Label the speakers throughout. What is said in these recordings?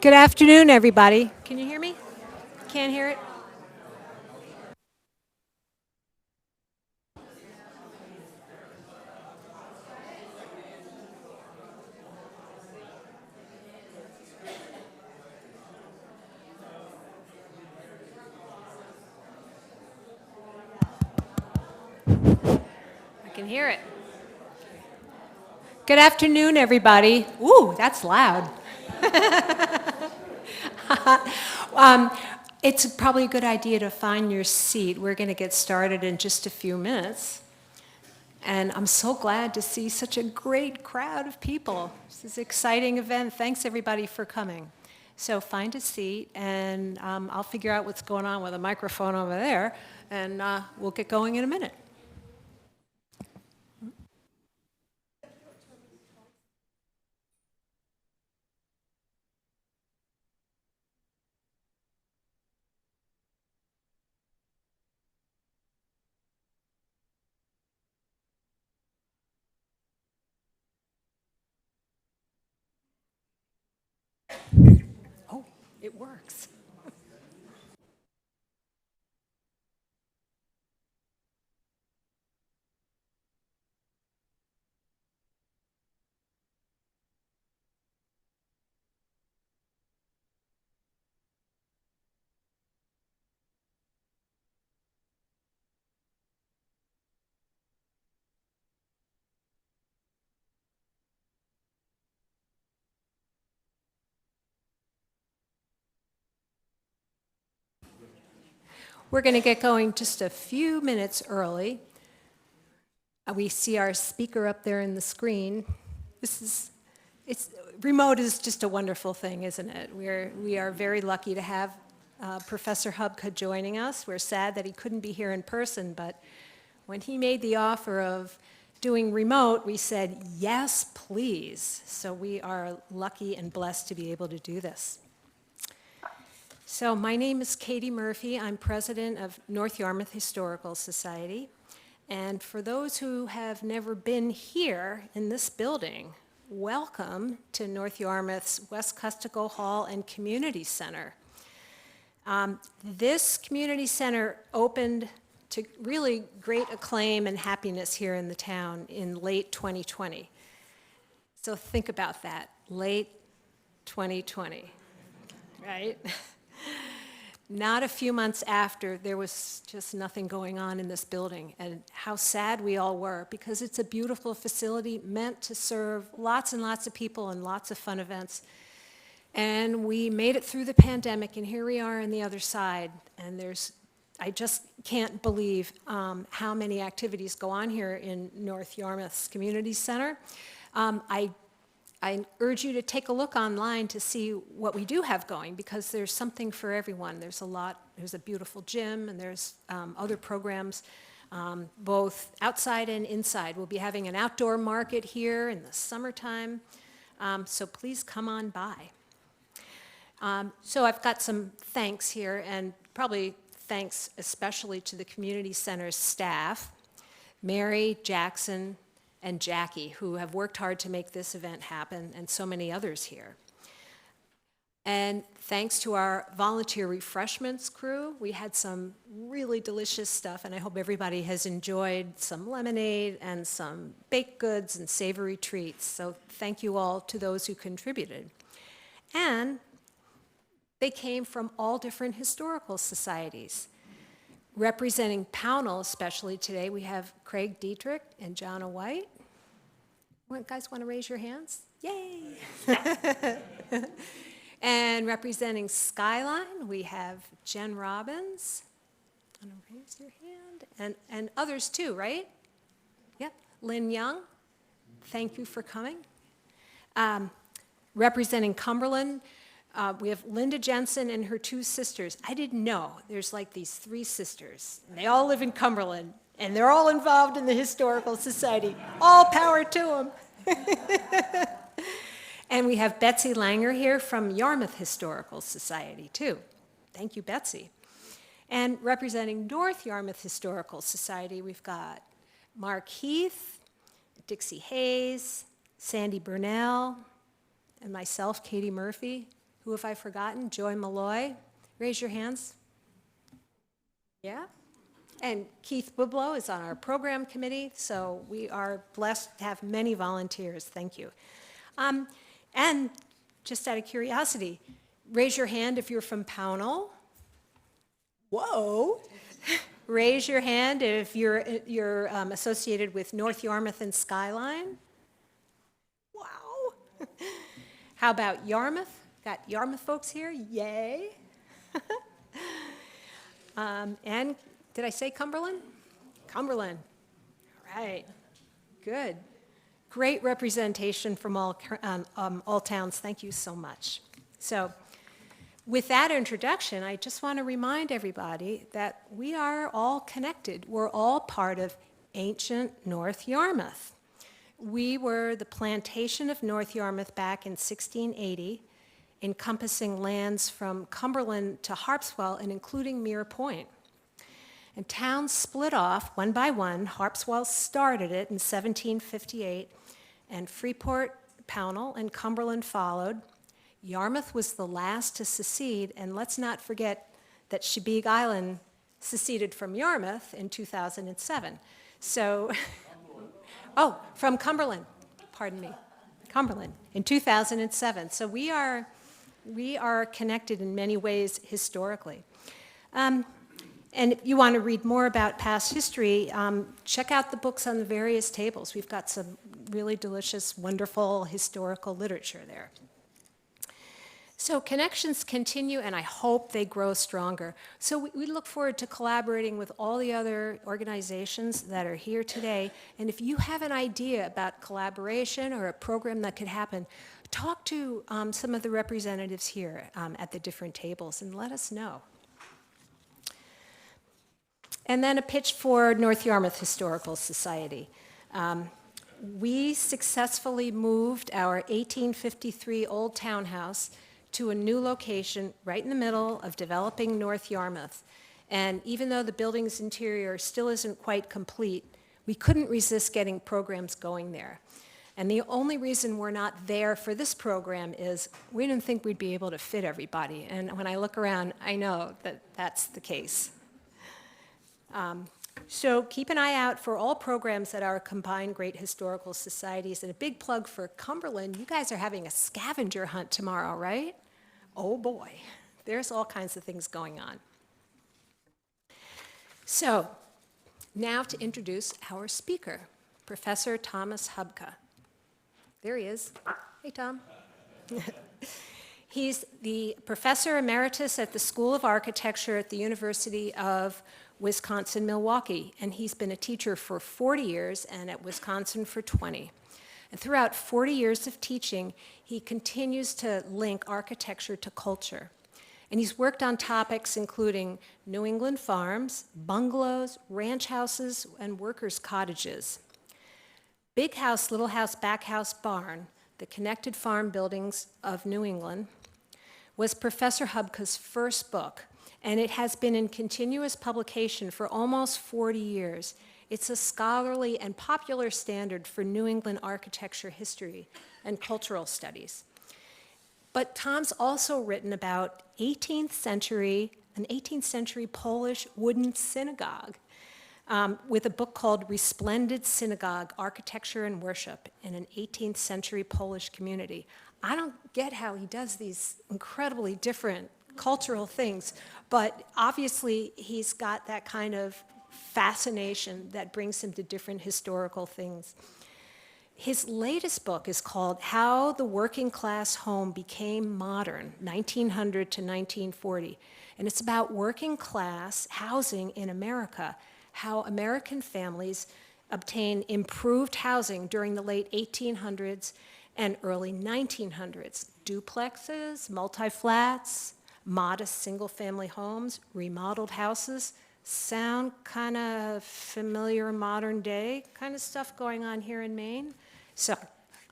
Speaker 1: Good afternoon, everybody. Can you hear me? Can't hear it? I can hear it. Good afternoon, everybody. Ooh, that's loud. um, it's probably a good idea to find your seat. We're going to get started in just a few minutes. And I'm so glad to see such a great crowd of people. This is an exciting event. Thanks, everybody, for coming. So find a seat, and I'll figure out what's going on with the microphone over there, and we'll get going in a minute. Oh, it works. We're going to get going just a few minutes early. We see our speaker up there in the screen. Remote is just a wonderful thing, isn't it? We are very lucky to have Professor Hubka joining us. We're sad that he couldn't be here in person, but when he made the offer of doing remote, we said, yes, please. So we are lucky and blessed to be able to do this. So my name is Katie Murphy. I'm president of North Yarmouth Historical Society. And for those who have never been here in this building, welcome to North Yarmouth's West Custico Hall and Community Center. This community center opened to really great acclaim and happiness here in the town in late 2020. So think about that, late 2020, right? Not a few months after, there was just nothing going on in this building, and how sad we all were, because it's a beautiful facility meant to serve lots and lots of people and lots of fun events. And we made it through the pandemic, and here we are on the other side, and I just can't believe how many activities go on here in North Yarmouth's Community Center. I urge you to take a look online to see what we do have going, because there's something for everyone. There's a beautiful gym, and there's other programs, both outside and inside. We'll be having an outdoor market here in the summertime, so please come on by. So I've got some thanks here, and probably thanks especially to the community center's staff, Mary, Jackson, and Jackie, who have worked hard to make this event happen, and so many others here. And thanks to our volunteer refreshments crew, we had some really delicious stuff, and I hope everybody has enjoyed some lemonade and some baked goods and savory treats. So thank you all to those who contributed. And they came from all different historical societies. Representing Pownal, especially today, we have Craig Dietrich and Jonna White. Guys want to raise your hands? Yay! And representing Skyline, we have Jen Robbins. Want to raise your hand? And others too, right? Yep. Lynn Young, thank you for coming. Representing Cumberland, we have Linda Jensen and her two sisters. I didn't know there's like these three sisters. And they all live in Cumberland, and they're all involved in the Historical Society. All power to them. And we have Betsy Langer here from Yarmouth Historical Society, too. Thank you, Betsy. And representing North Yarmouth Historical Society, we've got Mark Heath, Dixie Hayes, Sandy Burnell, and myself, Katie Murphy. Who have I forgotten? Joy Malloy. Raise your hands. Yeah. And Keith Wiblow is on our program committee, so we are blessed to have many volunteers. Thank you. And just out of curiosity, raise your hand if you're from Pownal. Whoa. Raise your hand if you're associated with North Yarmouth and Skyline. Wow. How about Yarmouth? Got Yarmouth folks here? Yay. And did I say Cumberland? Cumberland. All right. Good. Great representation from all towns. Thank you so much. So with that introduction, I just want to remind everybody that we are all connected. We're all part of ancient North Yarmouth. We were the plantation of North Yarmouth back in 1680, encompassing lands from Cumberland to Harpswell and including Mere Point. And towns split off one by one. Harpswell started it in 1758, and Freeport, Pownal, and Cumberland followed. Yarmouth was the last to secede, and let's not forget that Chebeague Island seceded from Yarmouth in 2007. So, oh, from Cumberland, pardon me, Cumberland in 2007. So we are connected in many ways historically. And if you want to read more about past history, check out the books on the various tables. We've got some really delicious, wonderful historical literature there. So connections continue, and I hope they grow stronger. So we look forward to collaborating with all the other organizations that are here today. And if you have an idea about collaboration or a program that could happen, talk to some of the representatives here at the different tables and let us know. And then a pitch for North Yarmouth Historical Society. We successfully moved our 1853 old townhouse to a new location right in the middle of developing North Yarmouth. And even though the building's interior still isn't quite complete, we couldn't resist getting programs going there. And the only reason we're not there for this program is we didn't think we'd be able to fit everybody. And when I look around, I know that that's the case. So keep an eye out for all programs at our combined great historical societies. And a big plug for Cumberland, you guys are having a scavenger hunt tomorrow, right? Oh boy, there's all kinds of things going on. So now to introduce our speaker, Professor Thomas Hubka. There he is. Hey, Tom. He's the Professor Emeritus at the School of Architecture at the University of Wisconsin-Milwaukee, and he's been a teacher for 40 years and at Wisconsin for 20. And throughout 40 years of teaching, he continues to link architecture to culture. And he's worked on topics including New England farms, bungalows, ranch houses, and workers' cottages. Big House, Little House, Back House, Barn, the connected farm buildings of New England, was Professor Hubka's first book, and it has been in continuous publication for almost 40 years. It's a scholarly and popular standard for New England architecture history and cultural studies. But Tom's also written about an 18th century Polish wooden synagogue with a book called Resplendent Synagogue, Architecture and Worship in an 18th century Polish Community. I don't get how he does these incredibly different cultural things, but obviously he's got that kind of fascination that brings him to different historical things. His latest book is called How the Working Class Home Became Modern, 1900 to 1940, and it's about working class housing in America, how American families obtained improved housing during the late 1800s and early 1900s. Duplexes, multi-flats, modest single-family homes, remodeled houses, sound kind of familiar modern day kind of stuff going on here in Maine. So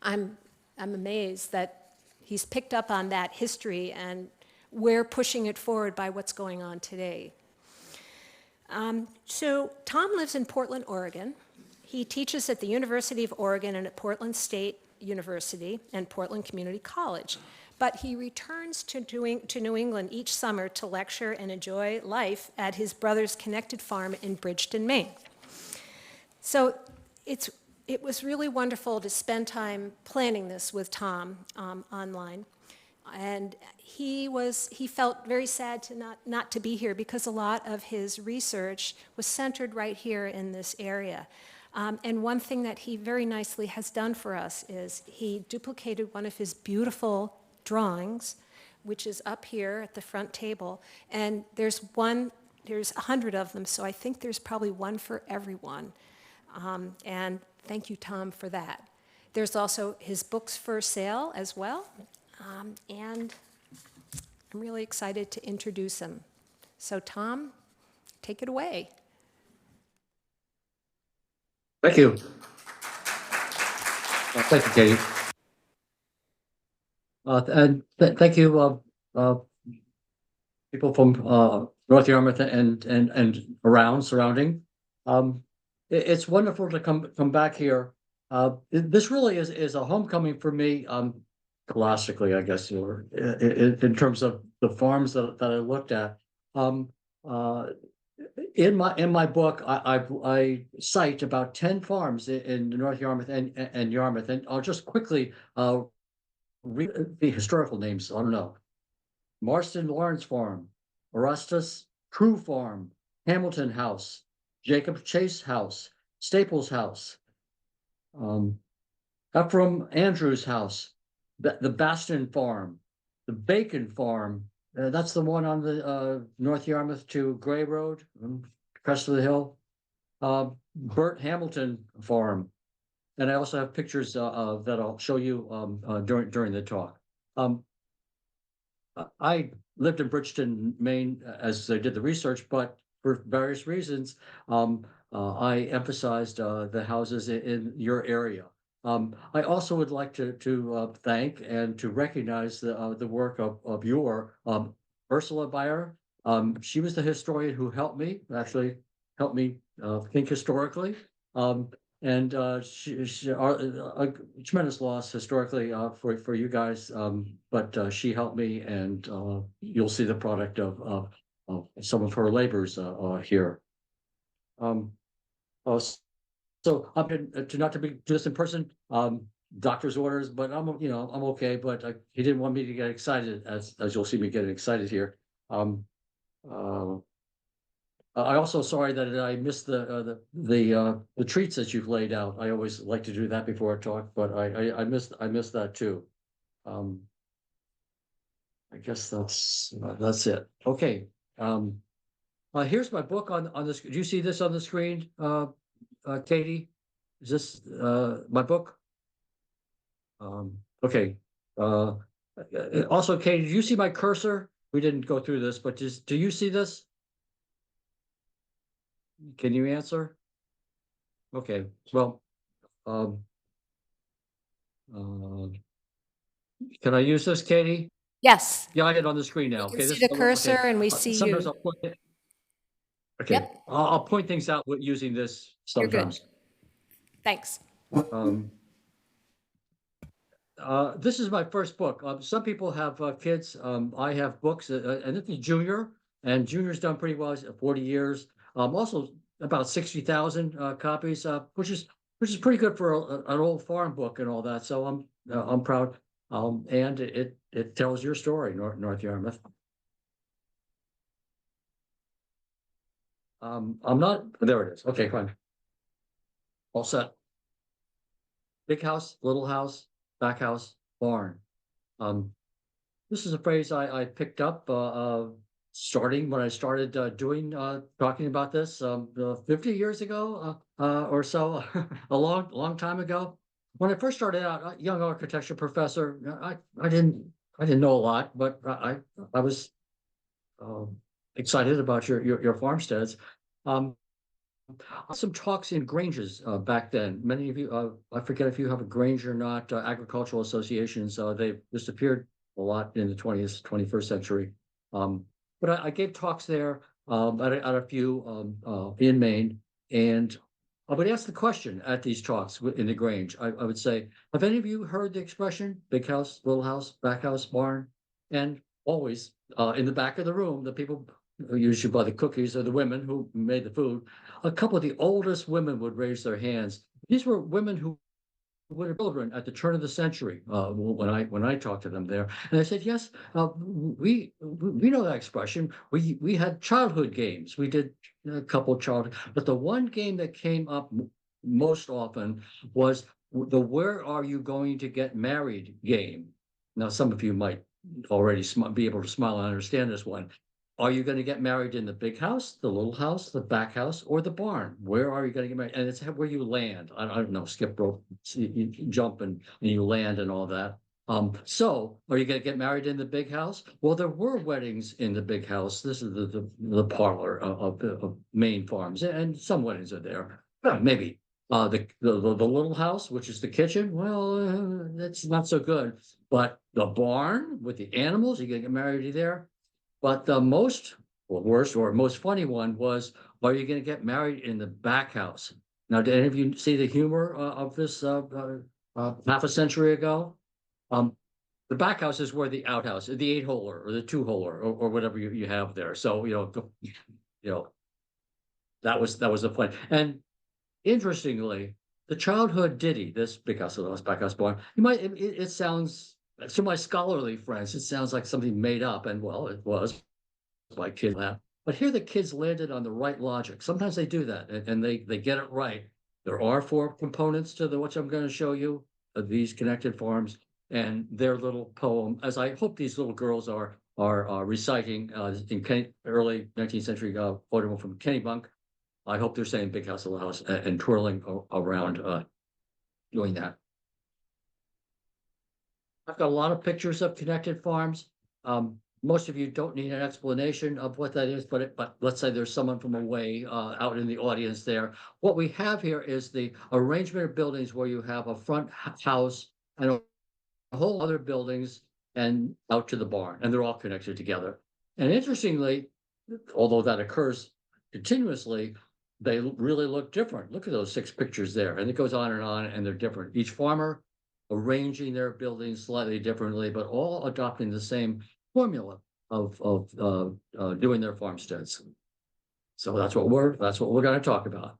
Speaker 1: I'm amazed that he's picked up on that history and we're pushing it forward by what's going on today. So Tom lives in Portland, Oregon. He teaches at the University of Oregon and at Portland State University and Portland Community College. but he returns to New England each summer to lecture and enjoy life at his brother's connected farm in Bridgeton, Maine. So it was really wonderful to spend time planning this with Tom online. And he felt very sad to not to be here because a lot of his research was centered right here in this area. And one thing that he very nicely has done for us is he duplicated one of his beautiful drawings, which is up here at the front table. And there's 100 of them, so I think there's probably one for everyone. And thank you, Tom, for that. There's also his books for sale as well. And I'm really excited to introduce him. So Tom, take it away.
Speaker 2: Thank you. Thank you, Katie. And thank you, people from North Yarmouth and around surrounding. It's wonderful to come back here. This really is a homecoming for me. Classically, I guess, or in terms of the farms that I looked at. In my book, I cite about 10 farms in North Yarmouth and Yarmouth, and I'll just quickly read the historical names. I don't know: Marston Lawrence Farm, Erastus Crew Farm, Hamilton House, Jacob Chase House, Staples House, Ephraim Andrews House, the Baston Farm, the Bacon Farm. That's the one on the North Yarmouth to Gray Road, crest of the hill. Burt Hamilton Farm, and I also have pictures that I'll show you during the talk. I lived in Bridgeton, Maine, as I did the research, but for various reasons, I emphasized the houses in your area. I also would like to thank and to recognize the work of your Ursula Beyer. She was the historian who helped me think historically. And she a tremendous loss historically for you guys. But she helped me, and you'll see the product of some of her labors here. So I'm not to do this in person, doctor's orders, but I'm okay. But he didn't want me to get excited, as you'll see me getting excited here. I also sorry that I missed the treats that you've laid out. I always like to do that before I talk, but I missed that too. I guess that's it. Okay. Here's my book on this. Do you see this on the screen? Katie, is this my book? Okay. Also, Katie, do you see my cursor? We didn't go through this, but do you see this? Can you answer? Okay. Well, can I use this, Katie?
Speaker 1: Yes.
Speaker 2: Yeah, I get on the screen now.
Speaker 1: We see the cursor and we see
Speaker 2: sometimes
Speaker 1: you.
Speaker 2: I'll point it. Okay.
Speaker 1: Yep.
Speaker 2: I'll point things out using this sometimes.
Speaker 1: You're good. Thanks.
Speaker 2: This is my first book. Some people have kids. I have books, and this is Junior, and Junior's done pretty well. 40 years. Also about 60,000 copies, which is pretty good for an old farm book and all that. So I'm proud. And it tells your story, North Yarmouth. I'm not. There it is. Okay, fine. All set. Big house, little house, back house, barn. This is a phrase I picked up starting when I started talking about this 50 years ago or so, a long time ago. When I first started out, a young architecture professor, I didn't know a lot, but I was excited about your farmsteads. Some talks in granges back then. Many of you, I forget if you have a grange or not. Agricultural associations, they've disappeared a lot in the 20th, 21st century. But I gave talks there at a few in Maine, and I would ask the question at these talks in the Grange. I would say, have any of you heard the expression big house, little house, back house, barn? And always in the back of the room, the people who usually buy the cookies or the women who made the food, a couple of the oldest women would raise their hands. These were women who were children at the turn of the century when I talked to them there, and I said, "Yes, we know that expression. We had childhood games. We did a couple of childhood, but the one game that came up most often was the "Where are you going to get married" game. Now, some of you might already be able to smile and understand this one. Are you going to get married in the big house, the little house, the back house, or the barn? Where are you going to get married? And it's where you land. I don't know, skip rope, you jump and you land and all that. So are you going to get married in the big house? Well, there were weddings in the big house. This is the parlor of Maine Farms, and some weddings are there. Well, maybe the little house, which is the kitchen. Well, that's not so good. But the barn with the animals, you're going to get married there. But the most or worst or most funny one was, are you going to get married in the back house? Now, did any of you see the humor of this half a century ago? Um, the back house is where the outhouse, the 8-holer or the 2-holer or whatever you have there. So, you know, that was the point. And interestingly, the childhood ditty, this big house, little house, back house, barn, it sounds to my scholarly friends, it sounds like something made up, and well, it was by kids. But here the kids landed on the right logic. Sometimes they do that, and they get it right. There are 4 components to the which I'm going to show you of these connected farms and their little poem, as I hope these little girls are reciting in early 19th century photo from Kennebunk. I hope they're saying big house, little house, and twirling around doing that. I've got a lot of pictures of connected farms. Most of you don't need an explanation of what that is, but let's say there's someone from away out in the audience there. What we have here is the arrangement of buildings where you have a front house and a whole other buildings and out to the barn, and they're all connected together. And interestingly, although that occurs continuously, they really look different. Look at those 6 pictures there, and it goes on, and they're different. Each farmer arranging their buildings slightly differently, but all adopting the same formula of doing their farmsteads. So that's what we're going to talk about.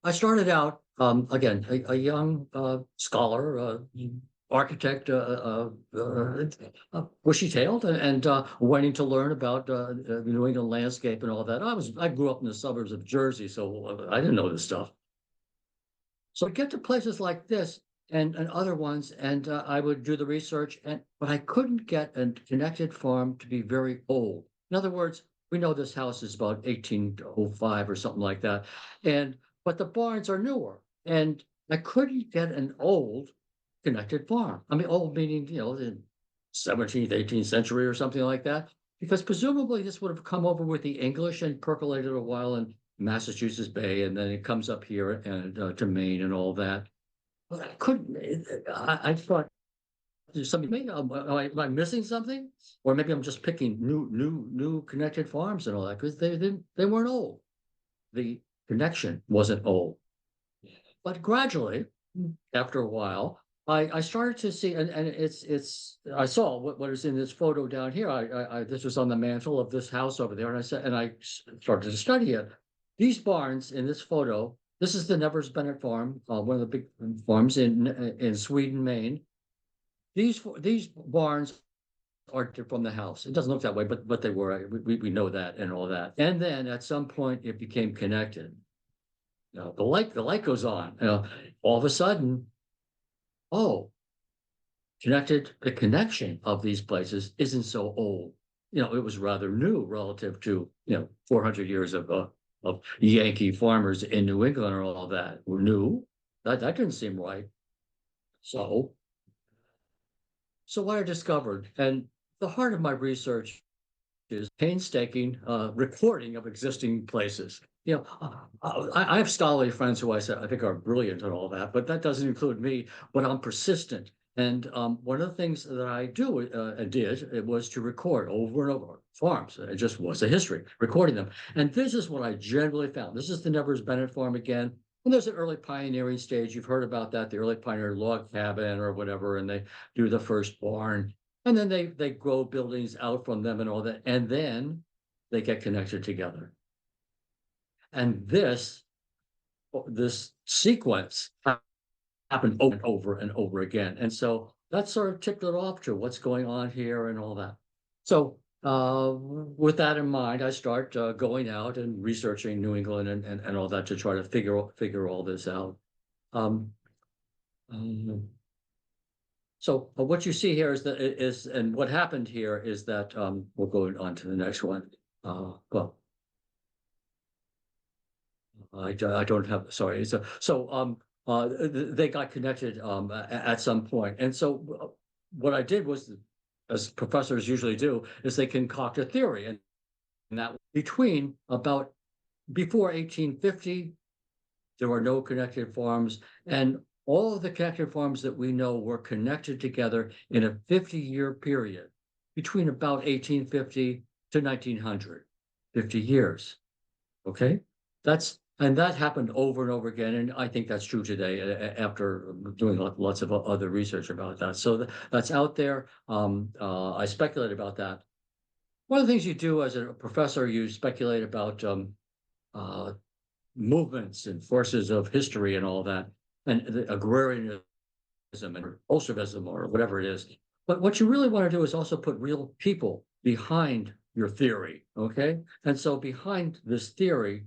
Speaker 2: I started out again a young scholar, architect, bushy-tailed, and wanting to learn about the New England landscape and all that. I grew up in the suburbs of Jersey, so I didn't know this stuff. So I get to places like this and other ones, and I would do the research, but I couldn't get a connected farm to be very old. In other words, we know this house is about 1805 or something like that, but the barns are newer, and I couldn't get an old connected farm. I mean, old meaning the 17th, 18th century or something like that, because presumably this would have come over with the English and percolated a while in Massachusetts Bay, and then it comes up here and to Maine and all that. But I couldn't. I thought there's something. Maybe am I missing something, or maybe I'm just picking new connected farms and all that because they weren't old. The connection wasn't old, but gradually, after a while, I started to see, and it's I saw what is in this photo down here. This was on the mantle of this house over there, and I started to study it. These barns in this photo. This is the Nevers Bennett farm, one of the big farms in Sweden, Maine. These barns are from the house. It doesn't look that way, but they were. We know that and all that. And then at some point it became connected. The light goes on. All of a sudden, oh, the connection of these places isn't so old. It was rather new relative to 400 years of Yankee farmers in New England and all that were new. That didn't seem right. So what I discovered, and the heart of my research is painstaking recording of existing places. I have scholarly friends who I think are brilliant and all that, but that doesn't include me. But I'm persistent, and one of the things that I did it was to record over and over farms. It just was a history, recording them. And this is what I generally found. This is the Nevers Bennett farm again. And there's an early pioneering stage. You've heard about that, the early pioneer log cabin or whatever, and they do the first barn. And then they grow buildings out from them and all that. And then they get connected together. And this sequence happened over and over again. And so that sort of tipped it off to what's going on here and all that. So with that in mind, I start going out and researching New England and all that to try to figure all this out. Um, so what you see here and what happened here is that we'll go on to the next one. Well, I don't have, sorry. They got connected at some point. And so what I did was, as professors usually do, is they concoct a theory. And that before 1850, there were no connected farms. And all of the connected farms that we know were connected together in a 50-year period between about 1850 to 1900, 50 years. Okay, and that happened over and over again, and I think that's true today after doing lots of other research about that. So that's out there. I speculate about that. One of the things you do as a professor, you speculate about movements and forces of history and all that, and the agrarianism and Bolshevism or whatever it is. But what you really want to do is also put real people behind your theory, okay? And so behind this theory,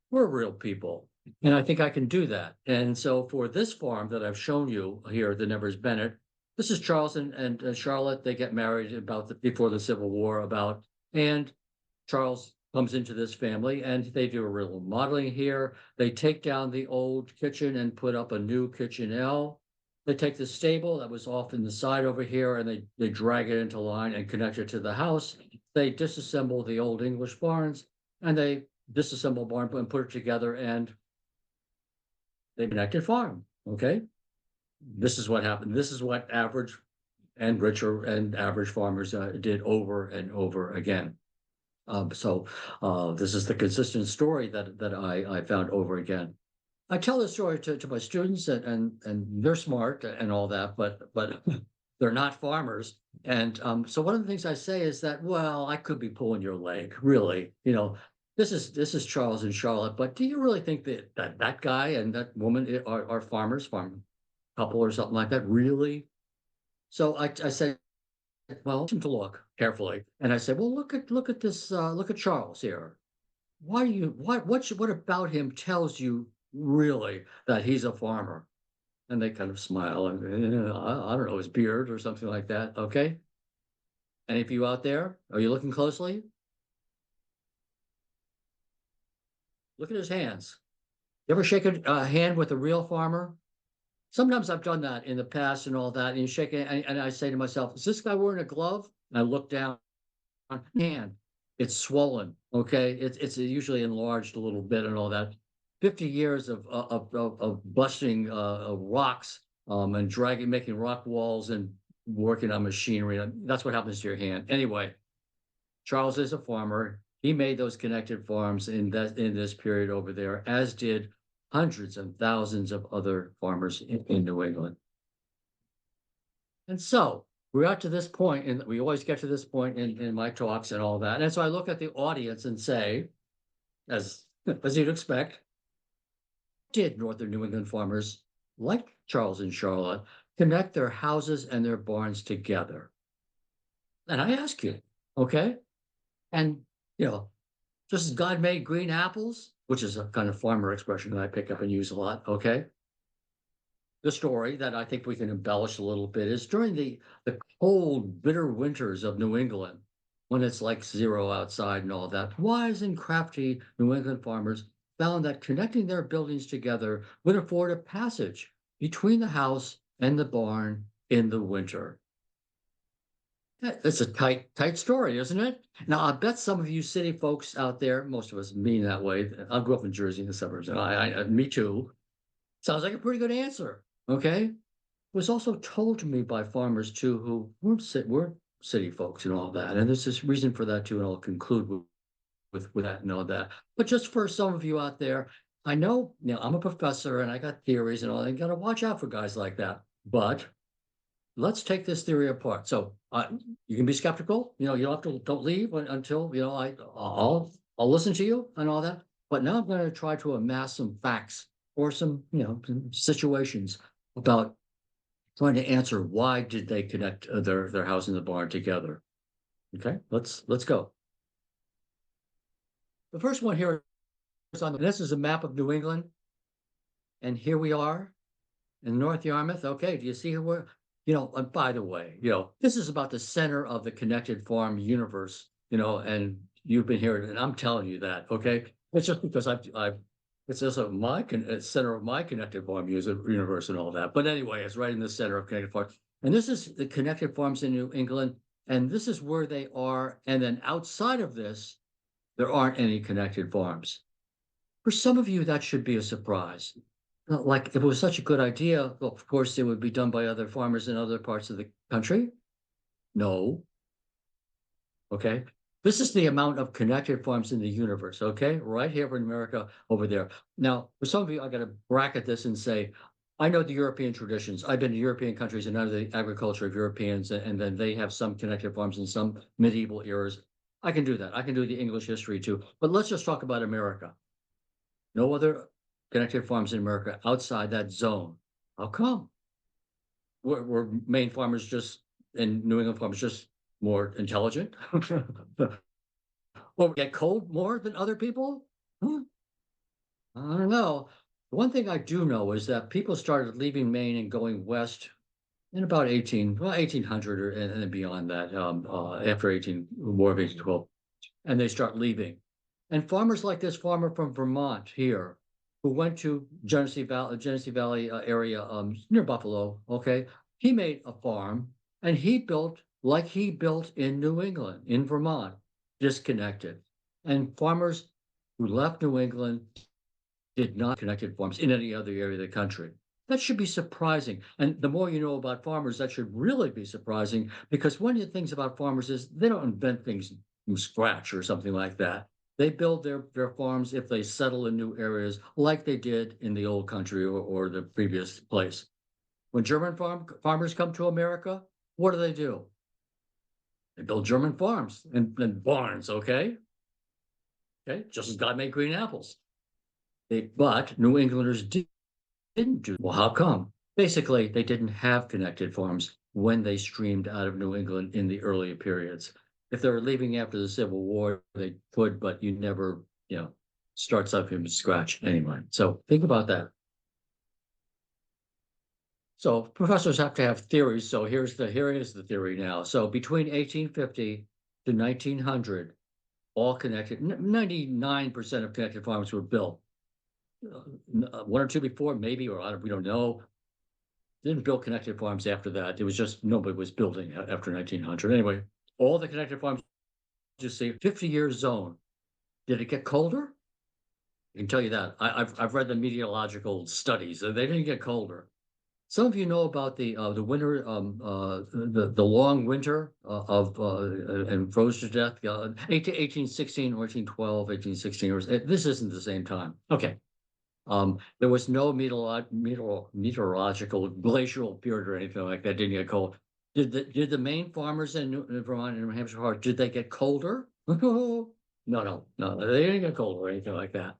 Speaker 2: we're real people. And I think I can do that. And so for this farm that I've shown you here, the Nevers Bennett, this is Charles and Charlotte. They get married before the Civil War and Charles comes into this family and they do a real modeling here. They take down the old kitchen and put up a new kitchenette. They take the stable that was off in the side over here and they drag it into line and connect it to the house. They disassemble the old English barns and they disassemble barn and put it together and they connected farm. Okay. This is what happened. This is what average and richer and average farmers did over and over again. This is the consistent story that I found over again. I tell this story to my students and they're smart and all that, but they're not farmers. And so one of the things I say is that, well, I could be pulling your leg, really. This is Charles and Charlotte, but do you really think that guy and that woman are farmers, farm couple or something like that? Really? So I said, well, to look carefully, and I said, well, look at this, look at Charles here. What about him tells you really that he's a farmer? And they kind of smile and I don't know, his beard or something like that. Okay. Any of you out there, are you looking closely? Look at his hands. You ever shake a hand with a real farmer? Sometimes I've done that in the past and all that. And you shake it, and I say to myself, is this guy wearing a glove? And I look down on hand. It's swollen. Okay. It's usually enlarged a little bit and all that. 50 years of busting rocks and making rock walls and working on machinery. That's what happens to your hand. Anyway, Charles is a farmer. He made those connected farms in this period over there, as did hundreds and thousands of other farmers in New England. And so we're out to this point, and we always get to this point in my talks and all that. And so I look at the audience and say, as you'd expect, did Northern New England farmers like Charles and Charlotte connect their houses and their barns together? And I ask you, okay? And just as God made green apples, which is a kind of farmer expression that I pick up and use a lot, okay? The story that I think we can embellish a little bit is during the cold, bitter winters of New England, when it's like 0 outside and all that, wise and crafty New England farmers found that connecting their buildings together would afford a passage between the house and the barn in the winter. It's a tight story, isn't it? Now, I bet some of you city folks out there, most of us mean that way. I grew up in Jersey in the suburbs, and me too. Sounds like a pretty good answer, okay? It was also told to me by farmers too, who weren't city folks and all that. And there's this reason for that too, and I'll conclude with that and all that. But just for some of you out there, I know, I'm a professor and I got theories and all, and you got to watch out for guys like that. But let's take this theory apart. So you can be skeptical. You don't have to, don't leave until I'll listen to you and all that. But now I'm going to try to amass some facts or some situations about trying to answer why did they connect their house and the barn together. Okay, let's go. The first one here is this is a map of New England, and here we are in North Yarmouth. Okay, do you see where? And by the way, this is about the center of the connected farm universe. And you've been hearing, and I'm telling you that. Okay, it's just because it's also center of my connected farm universe and all that. But anyway, it's right in the center of connected farm, and this is the connected farms in New England, and this is where they are. And then outside of this, there aren't any connected farms. For some of you, that should be a surprise. Like, if it was such a good idea, well, of course, it would be done by other farmers in other parts of the country. No. Okay. This is the amount of connected farms in the universe. Okay. Right here in America, over there. Now, for some of you, I got to bracket this and say, I know the European traditions. I've been to European countries and under the agriculture of Europeans, and then they have some connected farms in some medieval eras. I can do that. I can do the English history too. But let's just talk about America. No other connected farms in America outside that zone. How come? Were Maine farmers just and New England farmers just more intelligent? Or get cold more than other people? Huh? I don't know. The one thing I do know is that people started leaving Maine and going west in about 1800 and then beyond that, after War of 1812, and they start leaving. And farmers like this farmer from Vermont here, who went to Genesee Valley area near Buffalo. Okay, he made a farm and he built like he built in New England, in Vermont, disconnected. And farmers who left New England did not connected farms in any other area of the country. That should be surprising. And the more you know about farmers, that should really be surprising, because one of the things about farmers is they don't invent things from scratch or something like that. They build their farms if they settle in new areas like they did in the old country or the previous place. When German farmers come to America, what do? They build German farms and barns, okay? Okay, just as God made green apples. But New Englanders didn't do. Well, how come? Basically, they didn't have connected farms when they streamed out of New England in the earlier periods. If they were leaving after the Civil War, they could, but you never, start something from scratch anyway. So think about that. So professors have to have theories. So here is the theory now. So between 1850 to 1900, all connected, 99% of connected farms were built. One or two before, maybe, or we don't know. Didn't build connected farms after that. It was just nobody was building after 1900. Anyway, all the connected farms, just say 50-year zone. Did it get colder? I can tell you that. I've read the meteorological studies. They didn't get colder. Some of you know about the winter, the long winter and froze to death, 1816 or 1812, 1816. This isn't the same time. Okay. There was no meteorological glacial period or anything like that. Didn't get cold. Did the Maine farmers in Vermont and New Hampshire, did they get colder? No, they didn't get colder or anything like that.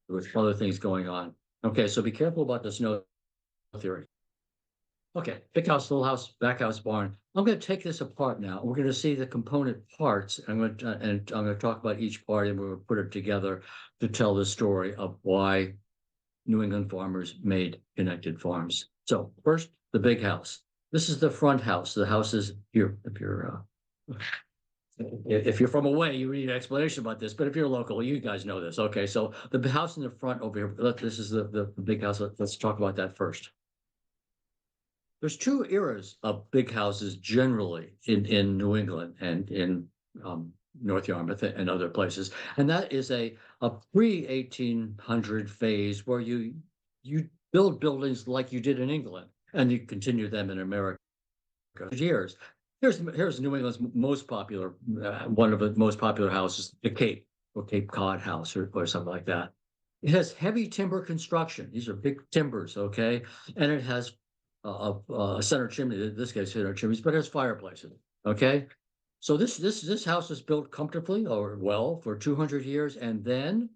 Speaker 2: There was other things going on. Okay, so be careful about the snow theory. Okay, big house, little house, back house, barn. I'm going to take this apart now. We're going to see the component parts. I'm going to talk about each part, and we're going to put it together to tell the story of why New England farmers made connected farms. So first, the big house. This is the front house. The house is here. If you're from away, you need an explanation about this. But if you're local, you guys know this. Okay, so the house in the front over here. This is the big house. Let's talk about that first. There's two eras of big houses generally in New England and in North Yarmouth and other places. And that is a pre-1800 phase where you build buildings like you did in England, and you continue them in America years. Here's New England's most popular, one of the most popular houses, the Cape or Cape Cod House or something like that. It has heavy timber construction. These are big timbers, okay, and it has a center chimney. In this case, center chimneys, but it has fireplaces. Okay, so this house was built comfortably or well for 200 years, and then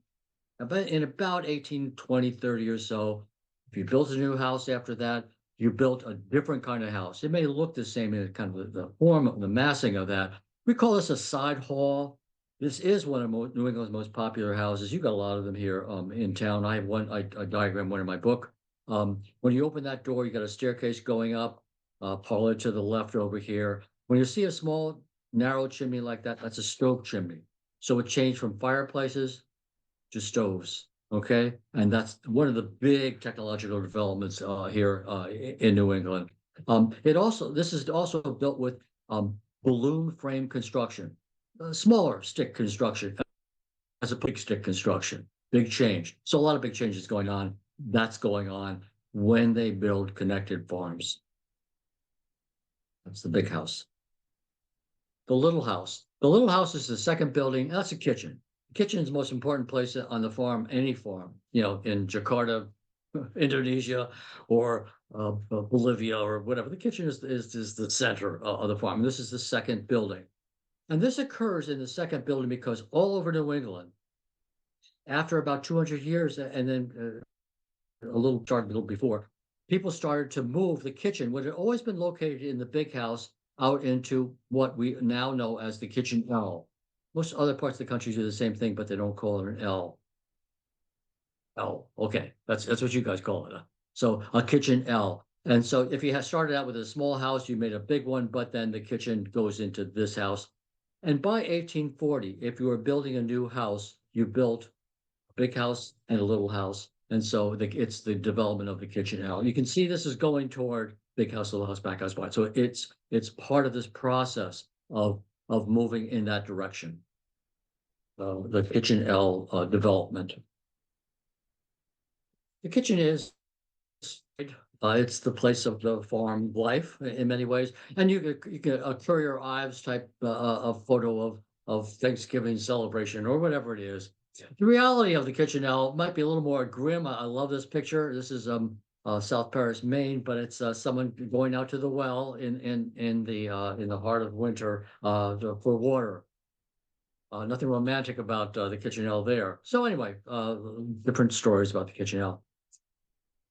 Speaker 2: about 18, 20, 30 or so, if you built a new house after that, you built a different kind of house. It may look the same in kind of the form of the massing of that. We call this a side hall. This is one of New England's most popular houses. You've got a lot of them here in town. I have one, I diagram one in my book. When you open that door, you got a staircase going up, parlor to the left over here. When you see a small, narrow chimney like that, that's a stove chimney. So it changed from fireplaces to stoves. Okay, and that's one of the big technological developments here in New England. This is also built with balloon frame construction, smaller stick construction as a big stick construction, big change. So a lot of big changes going on. That's going on when they build connected farms. That's the big house. The little house. The little house is the second building. That's a kitchen. Kitchen is the most important place on the farm, any farm, in Jakarta, Indonesia, or Bolivia, or whatever. The kitchen is the center of the farm. This is the second building. And this occurs in the second building because all over New England, after about 200 years, and then a little before, people started to move the kitchen, which had always been located in the big house, out into what we now know as the kitchen L. Most other parts of the country do the same thing, but they don't call it an L. L, okay, that's what you guys call it. So a kitchen L. And so if you had started out with a small house, you made a big one, but then the kitchen goes into this house. And by 1840, if you were building a new house, you built a big house and a little house. And so it's the development of the kitchen L. You can see this is going toward big house, little house, back house, wide. So it's part of this process of moving in that direction. The kitchen L development. The kitchen is it's the place of the farm life in many ways, and you can a Currier Ives type a photo of Thanksgiving celebration or whatever it is. The reality of the kitchen L might be a little more grim. I love this picture. This is South Paris, Maine, but it's someone going out to the well in the heart of winter for water. Nothing romantic about the kitchen L there. So anyway, different stories about the kitchen L.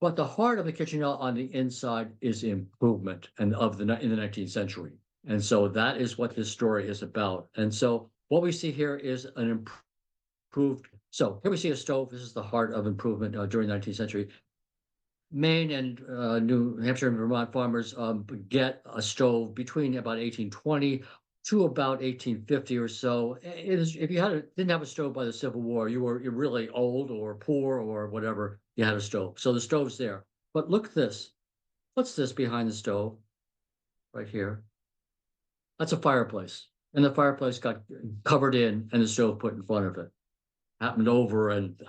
Speaker 2: But the heart of the kitchen L on the inside is improvement in the 19th century. And so that is what this story is about. And so what we see here is an improved. So here we see a stove. This is the heart of improvement during the 19th century. Maine and New Hampshire and Vermont farmers get a stove between about 1820 to about 1850 or so. It is, if you didn't have a stove by the Civil War, you're really old or poor or whatever, you had a stove. So the stove's there. But look at this. What's this behind the stove? Right here. That's a fireplace. And the fireplace got covered in and the stove put in front of it. Happened over and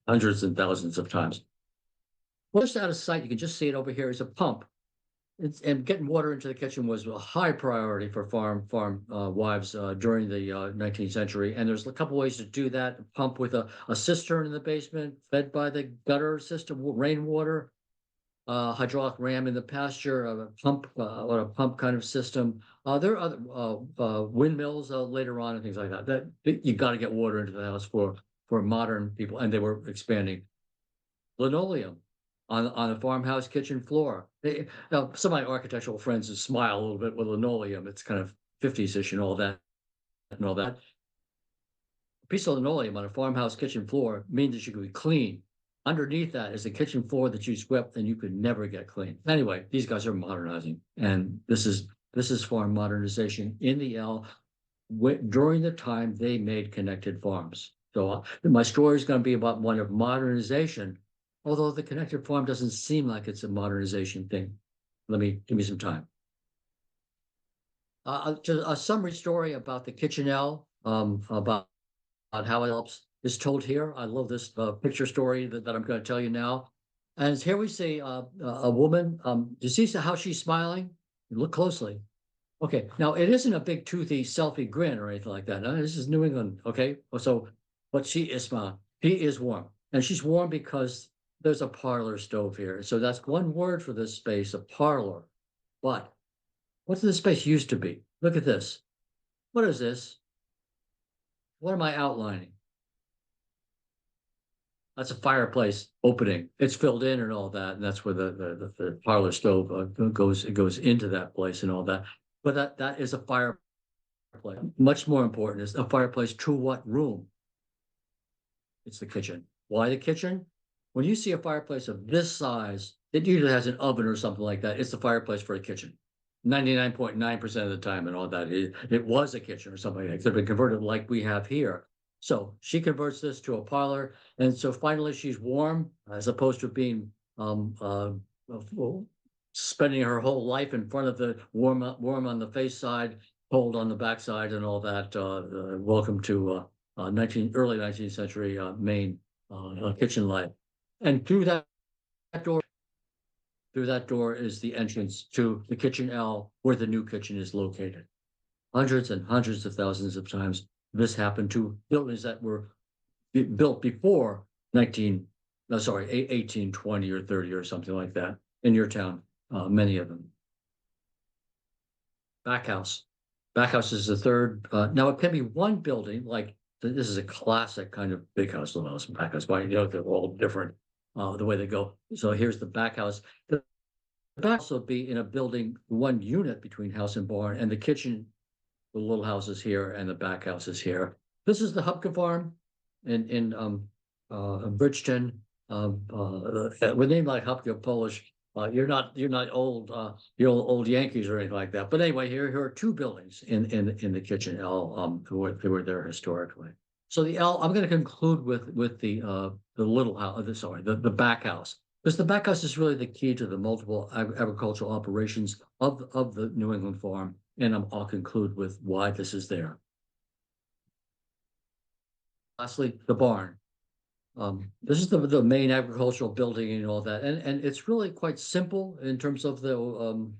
Speaker 2: hundreds and thousands of times. Well, just out of sight, you can just see it over here is a pump. And getting water into the kitchen was a high priority for farm wives during the 19th century. And there's a couple ways to do that. Pump with a cistern in the basement, fed by the gutter system, rainwater, hydraulic ram in the pasture, a pump kind of system. There are other windmills later on and things like that. That you got to get water into the house for modern people, and they were expanding. Linoleum on a farmhouse kitchen floor. Now, some of my architectural friends would smile a little bit with linoleum. It's kind of 50s-ish and all that. A piece of linoleum on a farmhouse kitchen floor means that you can be clean. Underneath that is a kitchen floor that you swept and you could never get clean. Anyway, these guys are modernizing, and this is farm modernization in the L during the time they made connected farms. So my story is going to be about one of modernization, although the connected farm doesn't seem like it's a modernization thing. Give me some time. Just a summary story about the kitchen L, about how it helps is told here. I love this picture story that I'm going to tell you now. And here we see a woman. Do you see how she's smiling? Look closely. Okay, now it isn't a big toothy selfie grin or anything like that. No, this is New England. Okay, so but he is warm, and she's warm because there's a parlor stove here. So that's one word for this space, a parlor. But what did this space used to be? Look at this. What is this? What am I outlining? That's a fireplace opening. It's filled in and all that, and that's where the parlor stove goes. It goes into that place and all that. But that is a fireplace. Much more important is a fireplace to what room? It's the kitchen. Why the kitchen? When you see a fireplace of this size, it usually has an oven or something like that. It's the fireplace for a kitchen. 99.9% of the time and all that. It was a kitchen or something like that. It's been converted like we have here. So she converts this to a parlor. And so finally she's warm as opposed to being spending her whole life in front of the warm on the face side, cold on the backside and all that. Welcome to early 19th century Maine kitchen life. And through that door is the entrance to the kitchen L, where the new kitchen is located. Hundreds and hundreds of thousands of times this happened to buildings that were built before 1820 or 30 or something like that in your town, many of them. Back house. Back house is the third. Now it can be one building, like this is a classic kind of big house, little house, back house, but they're all different the way they go. So here's the back house. The back house will be in a building, one unit between house and barn, and the kitchen, the little house is here, and the back house is here. This is the Hubka farm in Bridgeton. With name like Hubka, Polish. You're not old old Yankees or anything like that. But anyway, here are two buildings in the kitchen L who were there historically. So the L, I'm going to conclude with the little house. The back house, because the back house is really the key to the multiple agricultural operations of the New England farm, and I'll conclude with why this is there. Lastly, the barn. This is the main agricultural building and all that, and it's really quite simple in terms of the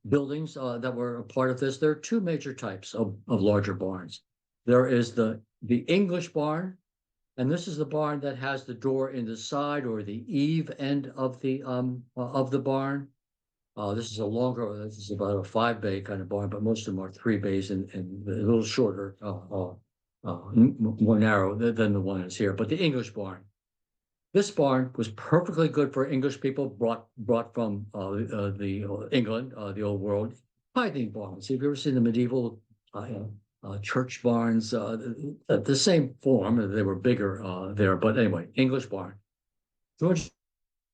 Speaker 2: buildings that were a part of this. There are two major types of larger barns. There is the English barn, and this is the barn that has the door in the side or the eave end of the barn. This is about a 5-bay kind of barn, but most of them are 3 bays and a little shorter. More narrow than the one that's here, but the English barn. This barn was perfectly good for English people brought from the England, the old world. Tithing barns. Have you ever seen the medieval church barns? The same form. They were bigger there, but anyway, English barn. 200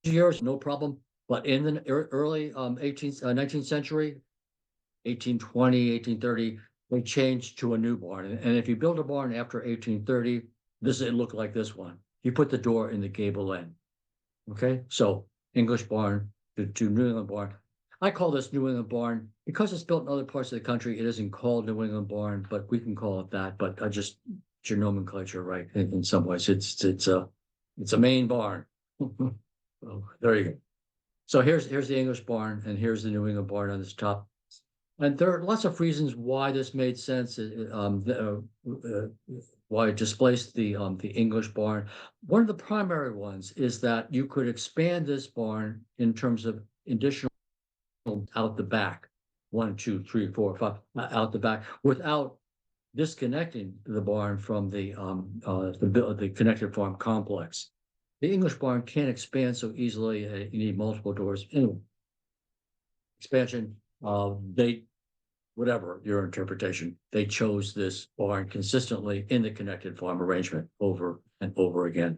Speaker 2: years, no problem. But in the early 19th century, 1820, 1830. They changed to a new barn. And if you build a barn after 1830, it looked like this one. You put the door in the gable end. Okay, so English barn to New England barn. I call this New England barn because it's built in other parts of the country. It isn't called New England barn, but we can call it that. But it's your nomenclature, right? In some ways, it's a Maine barn. So there you go. So here's the English barn, and here's the New England barn on this top. And there are lots of reasons why this made sense, why it displaced the English barn. One of the primary ones is that you could expand this barn in terms of additional out the back, 1, 2, 3, 4, 5 out the back, without disconnecting the barn from the connected farm complex. The English barn can't expand so easily. You need multiple doors. Anyway, expansion. Whatever your interpretation, they chose this barn consistently in the connected farm arrangement over and over again.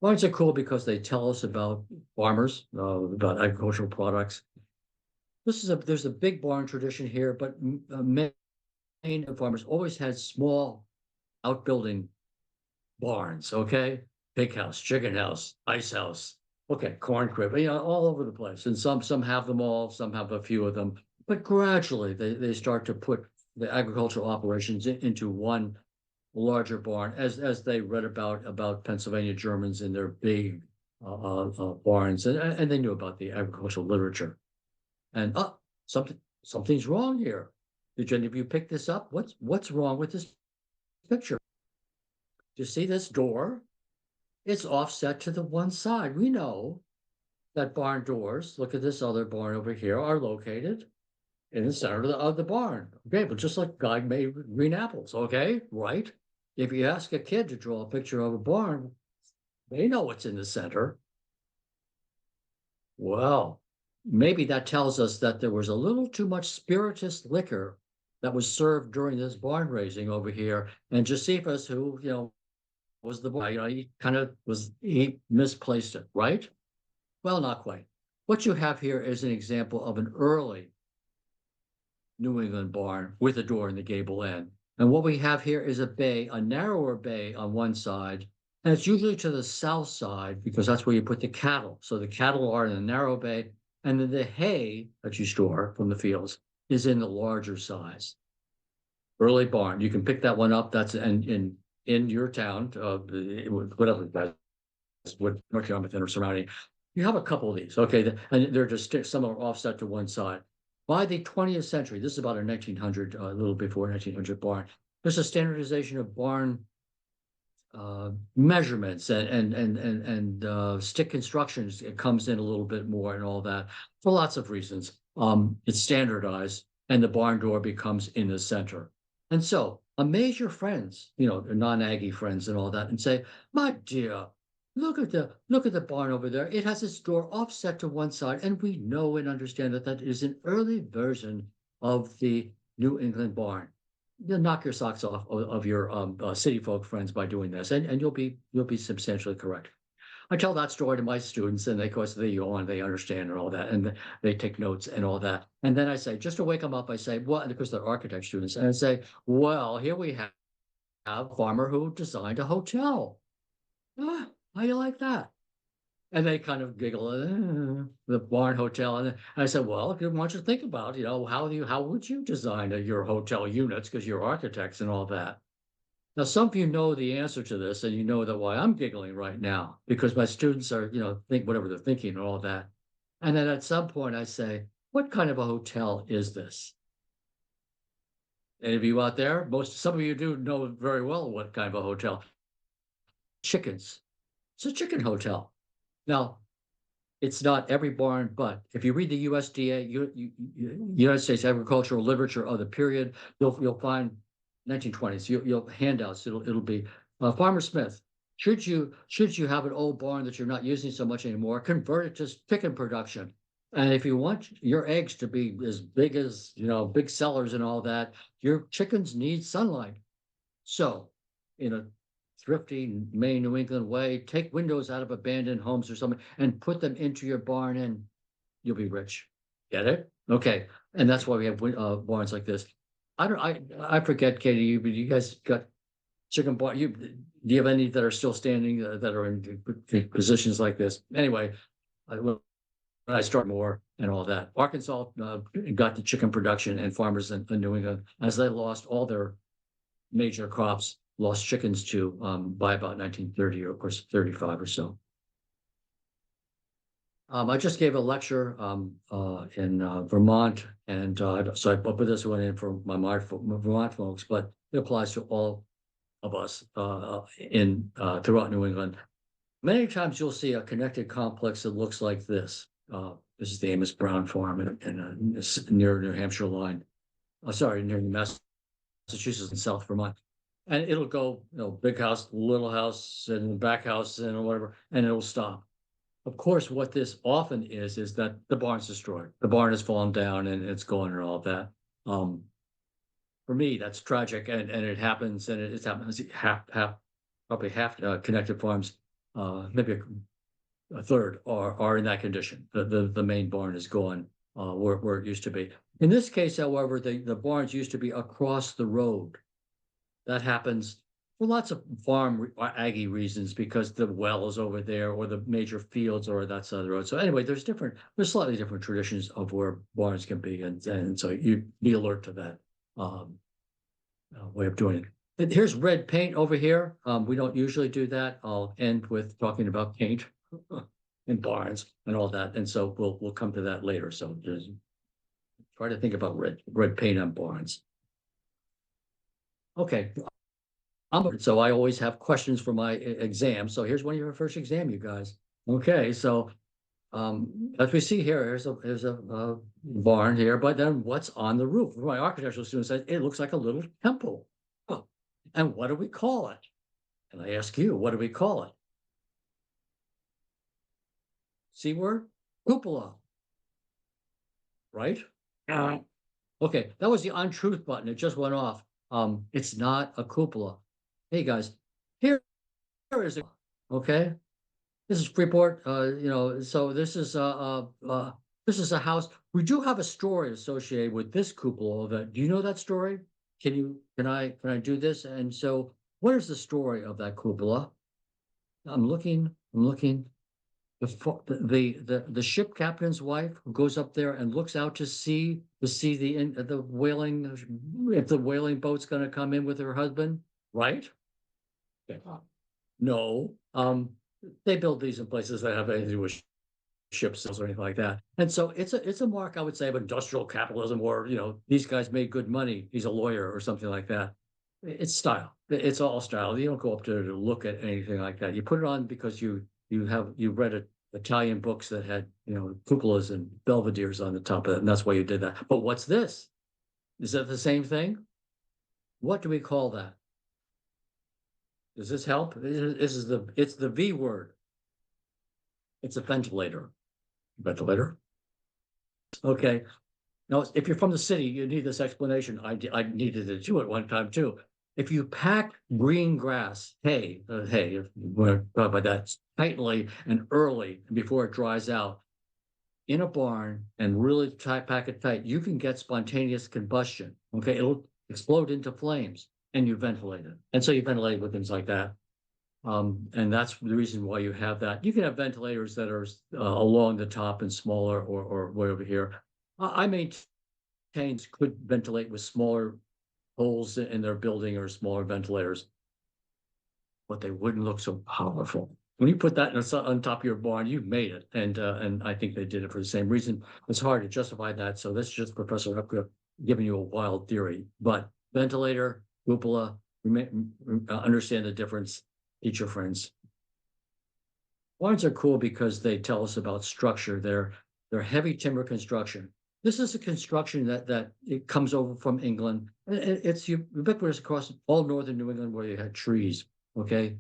Speaker 2: Barns are cool because they tell us about farmers, about agricultural products. There's a big barn tradition here, but Maine farmers always had small outbuilding barns. Okay, pig house, chicken house, ice house. Okay, corn crib, all over the place, and some have them all, some have a few of them. But gradually, they start to put the agricultural operations into one larger barn, as they read about Pennsylvania Germans in their big barns, and they knew about the agricultural literature. And something something's wrong here. Did any of you pick this up? What's wrong with this picture? Do you see this door? It's offset to the one side. We know that barn doors, look at this other barn over here, are located in the center of the barn. Okay, but just like God made green apples, okay, right? If you ask a kid to draw a picture of a barn, they know what's in the center. Well, maybe that tells us that there was a little too much spirituous liquor that was served during this barn raising over here. And Josephus, who, was the boy, he misplaced it, right? Well, not quite. What you have here is an example of an early New England barn with a door in the gable end. And what we have here is a bay, a narrower bay on one side, and it's usually to the south side because that's where you put the cattle. So the cattle are in the narrow bay, and then the hay that you store from the fields is in the larger size. Early barn, you can pick that one up. That's in your town, whatever that's what North Yarmouth or surrounding. You have a couple of these, okay, and they're just some are offset to one side. By the 20th century, this is about a 1900, a little before 1900 barn. There's a standardization of barn measurements and stick constructions. It comes in a little bit more and all that for lots of reasons. It's standardized, and the barn door becomes in the center. And so, amaze your friends, non-Aggie friends and all that, and say, "My dear, look at the barn over there. It has its door offset to one side, and we know and understand that that is an early version of the New England barn." You'll knock your socks off of your city folk friends by doing this, and you'll be substantially correct. I tell that story to my students, and of course they yawn, they understand and all that, and they take notes and all that. And then I say, just to wake them up, I say, well, and of course they're architect students, and I say, well, here we have a farmer who designed a hotel. Ah, how you like that? And they kind of giggle, the barn hotel. And I said, well, if you want you to think about, how would you design your hotel units? Because you're architects and all that. Now, some of you know the answer to this, and you know that why I'm giggling right now, because my students are, think whatever they're thinking and all that. And then at some point I say, what kind of a hotel is this? Any of you out there? Some of you do know very well what kind of a hotel. Chickens. It's a chicken hotel. Now, it's not every barn, but if you read the USDA, United States agricultural literature of the period, you'll find 1920s. You'll handouts. It'll be Farmer Smith. Should you have an old barn that you're not using so much anymore, convert it to chicken production. And if you want your eggs to be as big as big sellers and all that, your chickens need sunlight. So, in a thrifty Maine, New England way, take windows out of abandoned homes or something and put them into your barn, and you'll be rich. Get it? Okay. And that's why we have barns like this. I forget, Katie, but you guys got chicken barn. Do you have any that are still standing that are in positions like this? Anyway, when I start more and all that, Arkansas got the chicken production, and farmers in New England, as they lost all their major crops, lost chickens to by about 1930, or of course 35 or so. I just gave a lecture in Vermont, and so I put this one in for my Vermont folks, but it applies to all of us throughout New England. Many times you'll see a connected complex that looks like this. This is the Amos Brown Farm near New Hampshire line. Near Massachusetts and South Vermont. And it'll go, big house, little house, and back house, and whatever, and it'll stop. Of course, what this often is that the barn's destroyed. The barn has fallen down and it's gone and all that. For me, that's tragic, and it happens, and it's happens probably half connected farms, maybe a third are in that condition. The main barn is gone where it used to be. In this case, however, the barns used to be across the road. That happens for lots of farm Aggie reasons, because the well is over there, or the major fields are that side of the road. So anyway, there's slightly different traditions of where barns can be, and so you be alert to that way of doing it. And here's red paint over here. We don't usually do that. I'll end with talking about paint in barns and all that, and so we'll come to that later. So Try to think about red paint on barns. Okay, so I always have questions for my exam. So here's one of your first exam, you guys. Okay, so as we see here, there's a barn here, but then what's on the roof? My architectural student said it looks like a little temple. Oh, and what do we call it? And I ask you, what do we call it? C word? Cupola. Right? Okay, that was the untruth button. It just went off. It's not a cupola. Hey guys, here is it. Okay, this is Freeport. So this is a house. We do have a story associated with this cupola. That do you know that story? Can I do this? And so, what is the story of that cupola? I'm looking. The ship captain's wife who goes up there and looks out to see the whaling, if the whaling boat's going to come in with her husband, right? Yeah. No, they build these in places that have anything to do with ships or anything like that. And so it's a mark, I would say, of industrial capitalism, or these guys made good money. He's a lawyer or something like that. It's style. It's all style. You don't go up there to look at anything like that. You put it on because you read Italian books that had cupolas and belvederes on the top of it, and that's why you did that. But what's this? Is that the same thing? What do we call that? Does this help? It's the V word. It's a ventilator. Ventilator. Okay. Now, if you're from the city, you need this explanation. I needed it too at one time too. If you pack green grass, hay, if we're talking about that, tightly and early before it dries out in a barn and really pack it tight, you can get spontaneous combustion. Okay, it'll explode into flames and you ventilate it. And so you ventilate with things like that. And that's the reason why you have that. You can have ventilators that are along the top and smaller or way over here. I maintain could ventilate with smaller holes in their building or smaller ventilators, but they wouldn't look so powerful. When you put that on top of your barn, you've made it. And I think they did it for the same reason. It's hard to justify that. So that's just Professor Hubka giving you a wild theory. But ventilator, cupola, understand the difference. Teach your friends. Barns are cool because they tell us about structure. They're heavy timber construction. This is a construction that it comes over from England. It's ubiquitous across all northern New England where you had trees. Okay,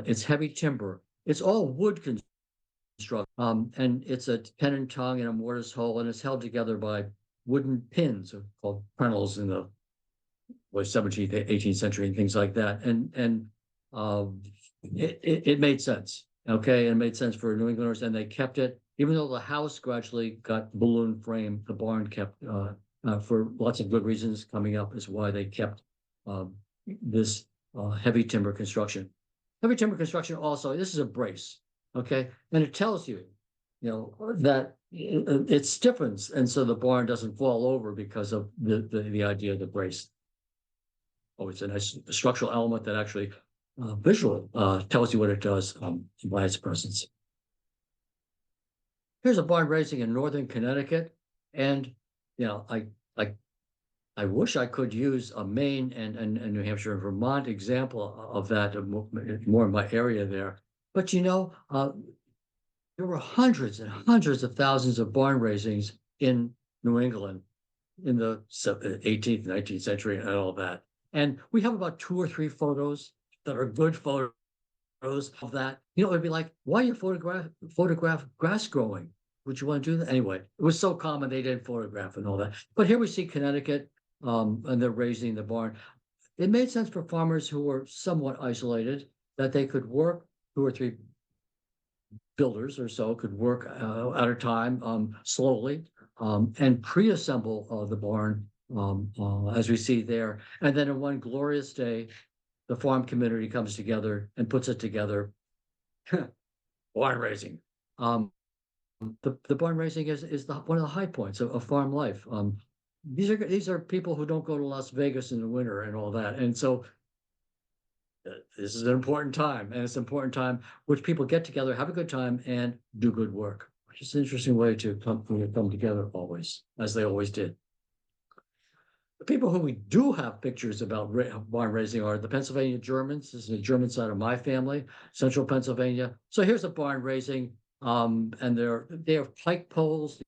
Speaker 2: it's heavy timber. It's all wood construction, and it's a tenon tongue and a mortise hole, and it's held together by wooden pins called prenels in the 17th, 18th century and things like that. And it made sense. Okay, it made sense for New Englanders, and they kept it. Even though the house gradually got balloon frame, the barn kept, for lots of good reasons coming up, is why they kept this heavy timber construction. Heavy timber construction also, this is a brace, okay? And it tells you, that it stiffens, and so the barn doesn't fall over because of the idea of the brace. Oh, it's a nice structural element that actually visual tells you what it does by its presence. Here's a barn raising in northern Connecticut, and I wish I could use a Maine and New Hampshire and Vermont example of that, more in my area there. But there were hundreds and hundreds of thousands of barn raisings in New England in the 18th, 19th century and all that. And we have about 2 or 3 photos that are good photos of that. It'd be like, why you photograph grass growing? Would you want to do that? Anyway, it was so common they didn't photograph and all that. But here we see Connecticut, and they're raising the barn. It made sense for farmers who were somewhat isolated that they could work 2 or 3 builders or so could work at a time, slowly, and pre-assemble the barn, as we see there. And then in one glorious day, the farm community comes together and puts it together. Barn raising. The barn raising is one of the high points of farm life. These are people who don't go to Las Vegas in the winter and all that, and so this is an important time, and it's an important time which people get together, have a good time, and do good work. Just an interesting way to come together always, as they always did. The people who we do have pictures about barn raising are the Pennsylvania Germans. This is the German side of my family, central Pennsylvania. So here's a barn raising, and they have pike poles.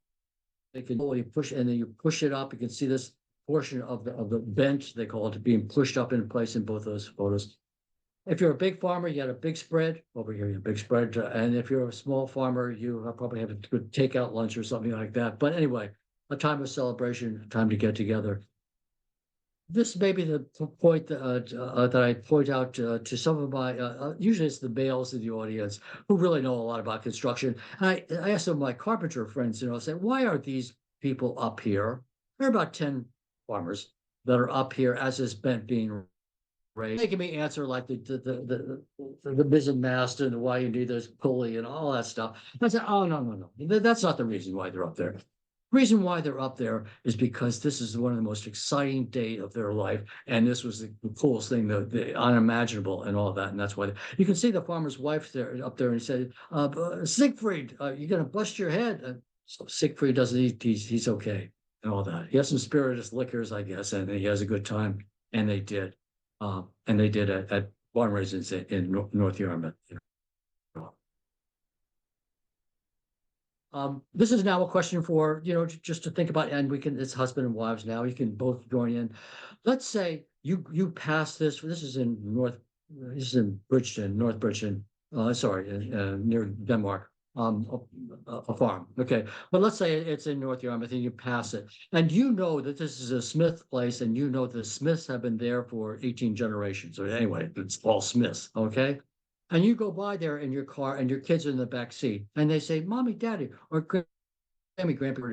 Speaker 2: They can you push, and then you push it up. You can see this portion of the bench, they call it, being pushed up in place in both those photos. If you're a big farmer, you got a big spread over here, you have a big spread. And if you're a small farmer, you probably have a good takeout lunch or something like that. But anyway, a time of celebration, a time to get together. This may be the point that I point out to some of my, usually it's the males in the audience who really know a lot about construction. And I asked some of my carpenter friends, I said, why are these people up here? There are about 10 farmers that are up here as this bent being raised. Making me answer like the mizzen mast and why you need this pulley and all that stuff. I said, oh, no. That's not the reason why they're up there. Reason why they're up there is because this is one of the most exciting day of their life, and this was the coolest thing, the unimaginable, and all of that, and that's why you can see the farmer's wife there up there, and he said, "Siegfried, you're gonna bust your head." So Siegfried doesn't eat; he's okay, and all that. He has some spirituous liquors, I guess, and he has a good time, and they did, at barn raisins in North Yarmouth. This is now a question for, just to think about, and it's husband and wives now, you can both join in. Let's say you pass this is this is in Bridgeton, North Bridgeton, near Denmark, a farm. Okay. But let's say it's in North Yarmouth and you pass it, and you know that this is a Smith place, and you know the Smiths have been there for 18 generations. Or anyway, it's all Smiths. Okay. And you go by there in your car, and your kids are in the back seat, and they say, "Mommy, Daddy," or "Grammy, Grandpa,"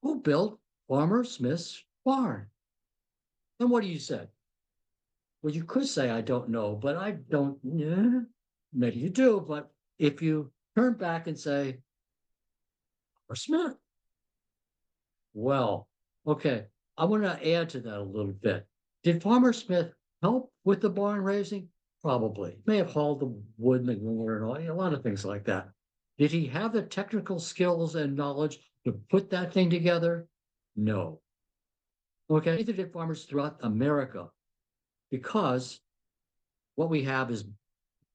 Speaker 2: who built Farmer Smith's barn? And what do you say? Well, you could say, "I don't know," but I don't. Yeah, maybe you do. But if you turn back and say, "Farmer Smith," well, okay, I want to add to that a little bit. Did Farmer Smith help with the barn raising? Probably. May have hauled the wood and the lumber and all, a lot of things like that. Did he have the technical skills and knowledge to put that thing together? No. Okay. Neither did farmers throughout America, because what we have is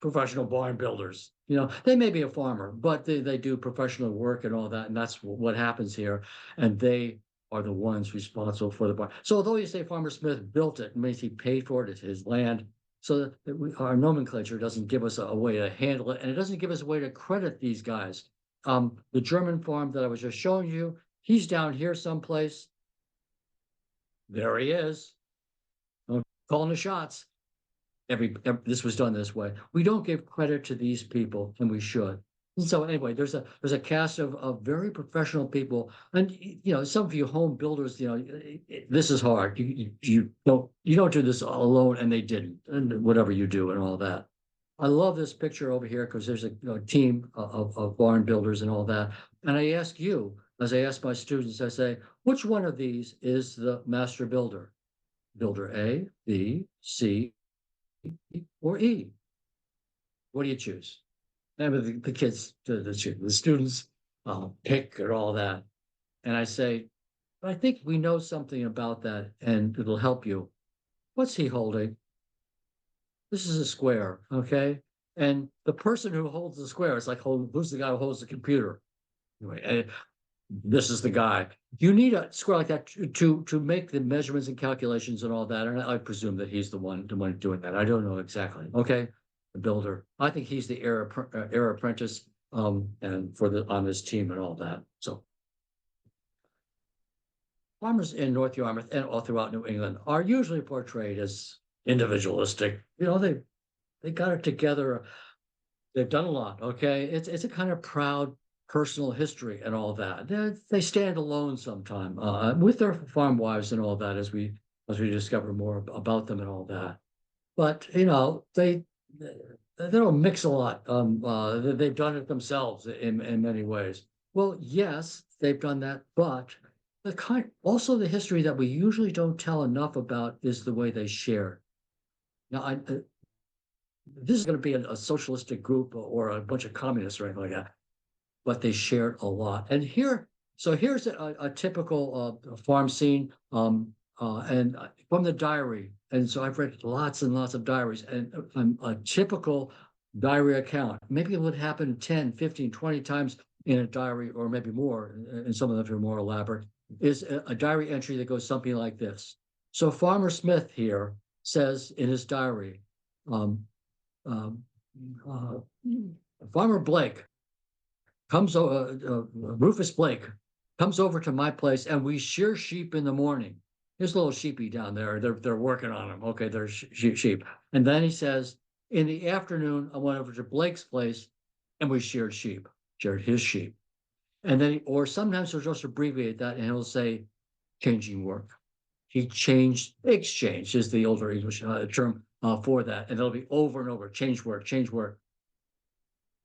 Speaker 2: professional barn builders. They may be a farmer, but they do professional work and all that. And that's what happens here. And they are the ones responsible for the barn. So although you say Farmer Smith built it, it means he paid for it, it's his land. So that our nomenclature doesn't give us a way to handle it, and it doesn't give us a way to credit these guys. The German farm that I was just showing you, he's down here someplace. There he is, calling the shots. This was done this way. We don't give credit to these people, and we should. And so anyway, there's a cast of very professional people, and some of you home builders, this is hard. You don't do this alone, and they didn't, and whatever you do and all that. I love this picture over here because there's a team of barn builders and all that. And I ask you, as I ask my students, I say, which one of these is the master builder? Builder A, B, C, or E? What do you choose? And the kids, the students pick and all that. And I say, I think we know something about that, and it'll help you. What's he holding? This is a square, okay? And the person who holds the square is like, who's the guy who holds the computer? Anyway, this is the guy. You need a square like that to make the measurements and calculations and all that. And I presume that he's the one doing that. I don't know exactly. Okay. The builder. I think he's the heir apprentice, and on this team and all that. So farmers in North Yarmouth and all throughout New England are usually portrayed as individualistic. They got it together. They've done a lot. Okay. It's a kind of proud personal history and all that. They stand alone sometime with their farm wives and all that, as we discover more about them and all that. But they don't mix a lot. They've done it themselves in many ways. Well, yes, they've done that, but also the history that we usually don't tell enough about is the way they shared. Now, this is going to be a socialistic group or a bunch of communists or anything like that. but they shared a lot. And here's a typical farm scene, and from the diary. And so I've read lots and lots of diaries, and a typical diary account, maybe it would happen 10, 15, 20 times in a diary, or maybe more, and some of them are more elaborate, is a diary entry that goes something like this. So Farmer Smith here says in his diary, um, um, uh, Farmer Blake comes over, Rufus Blake comes over to my place, and we shear sheep in the morning. There's a little sheepy down there. They're working on them. Okay, they're sheep. And then he says, in the afternoon, I went over to Blake's place, and we shared his sheep. And then, or sometimes he'll just abbreviate that, and he'll say, changing work. He changed, exchange is the older English term for that, and it'll be over and over. Change work, change work.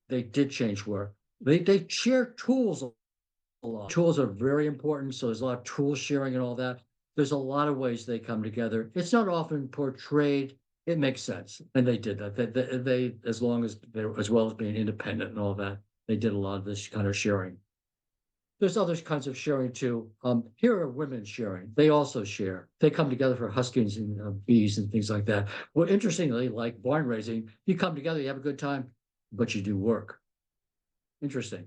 Speaker 2: They did change work. They share tools a lot. Tools are very important, so there's a lot of tool sharing and all that. There's a lot of ways they come together. It's not often portrayed. It makes sense, and they did that. They as long as they as well as being independent and all that, they did a lot of this kind of sharing. There's other kinds of sharing too. Here are women sharing. They also share. They come together for huskings and bees and things like that. Well, interestingly, like barn raising, you come together, you have a good time, but you do work. Interesting.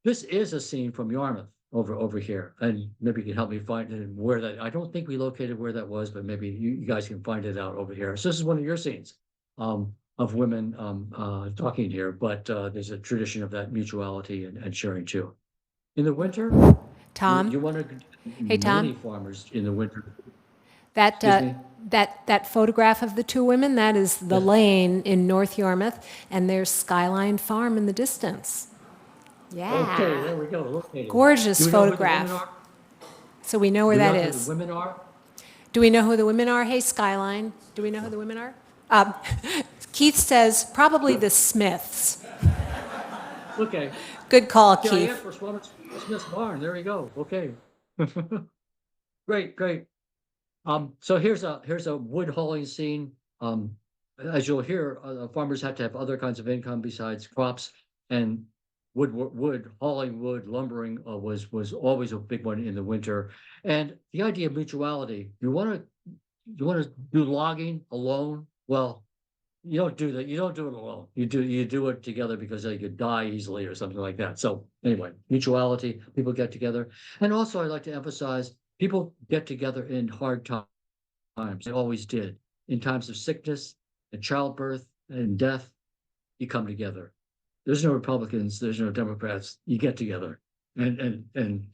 Speaker 2: This is a scene from Yarmouth over here, and maybe you can help me find it and where that. I don't think we located where that was, but maybe you guys can find it out over here. So this is one of your scenes of women talking here, but there's a tradition of that mutuality and sharing too. In the winter,
Speaker 1: Tom?
Speaker 2: you want to
Speaker 1: Hey,
Speaker 2: many
Speaker 1: Tom?
Speaker 2: farmers in the winter.
Speaker 1: That,
Speaker 2: Excuse me.
Speaker 1: that photograph of the two women, that is the
Speaker 2: Yes.
Speaker 1: lane in North Yarmouth, and there's Skyline Farm in the distance.
Speaker 2: Okay,
Speaker 1: Yeah.
Speaker 2: there we go. Located.
Speaker 1: Gorgeous
Speaker 2: Do we know who the women
Speaker 1: photograph.
Speaker 2: are?
Speaker 1: So we know where
Speaker 2: Do we
Speaker 1: that
Speaker 2: know who the
Speaker 1: is.
Speaker 2: women are?
Speaker 1: Do we know who the women are? Hey, Skyline, do we know who the women are? Keith says probably the Smiths.
Speaker 2: Okay.
Speaker 1: Good call,
Speaker 2: Yeah, yeah,
Speaker 1: Keith.
Speaker 2: for Smith's Barn. There we go. Okay. Great, great. So here's a wood hauling scene. As you'll hear, farmers have to have other kinds of income besides crops, and wood hauling wood, lumbering was always a big one in the winter. And the idea of mutuality, you want to do logging alone? Well, you don't do that. You don't do it alone. You do it together because you could die easily or something like that. So anyway, mutuality, people get together. And also I'd like to emphasize people get together in hard times. They always did. In times of sickness and childbirth and death, you come together. There's no Republicans, there's no Democrats. You get together and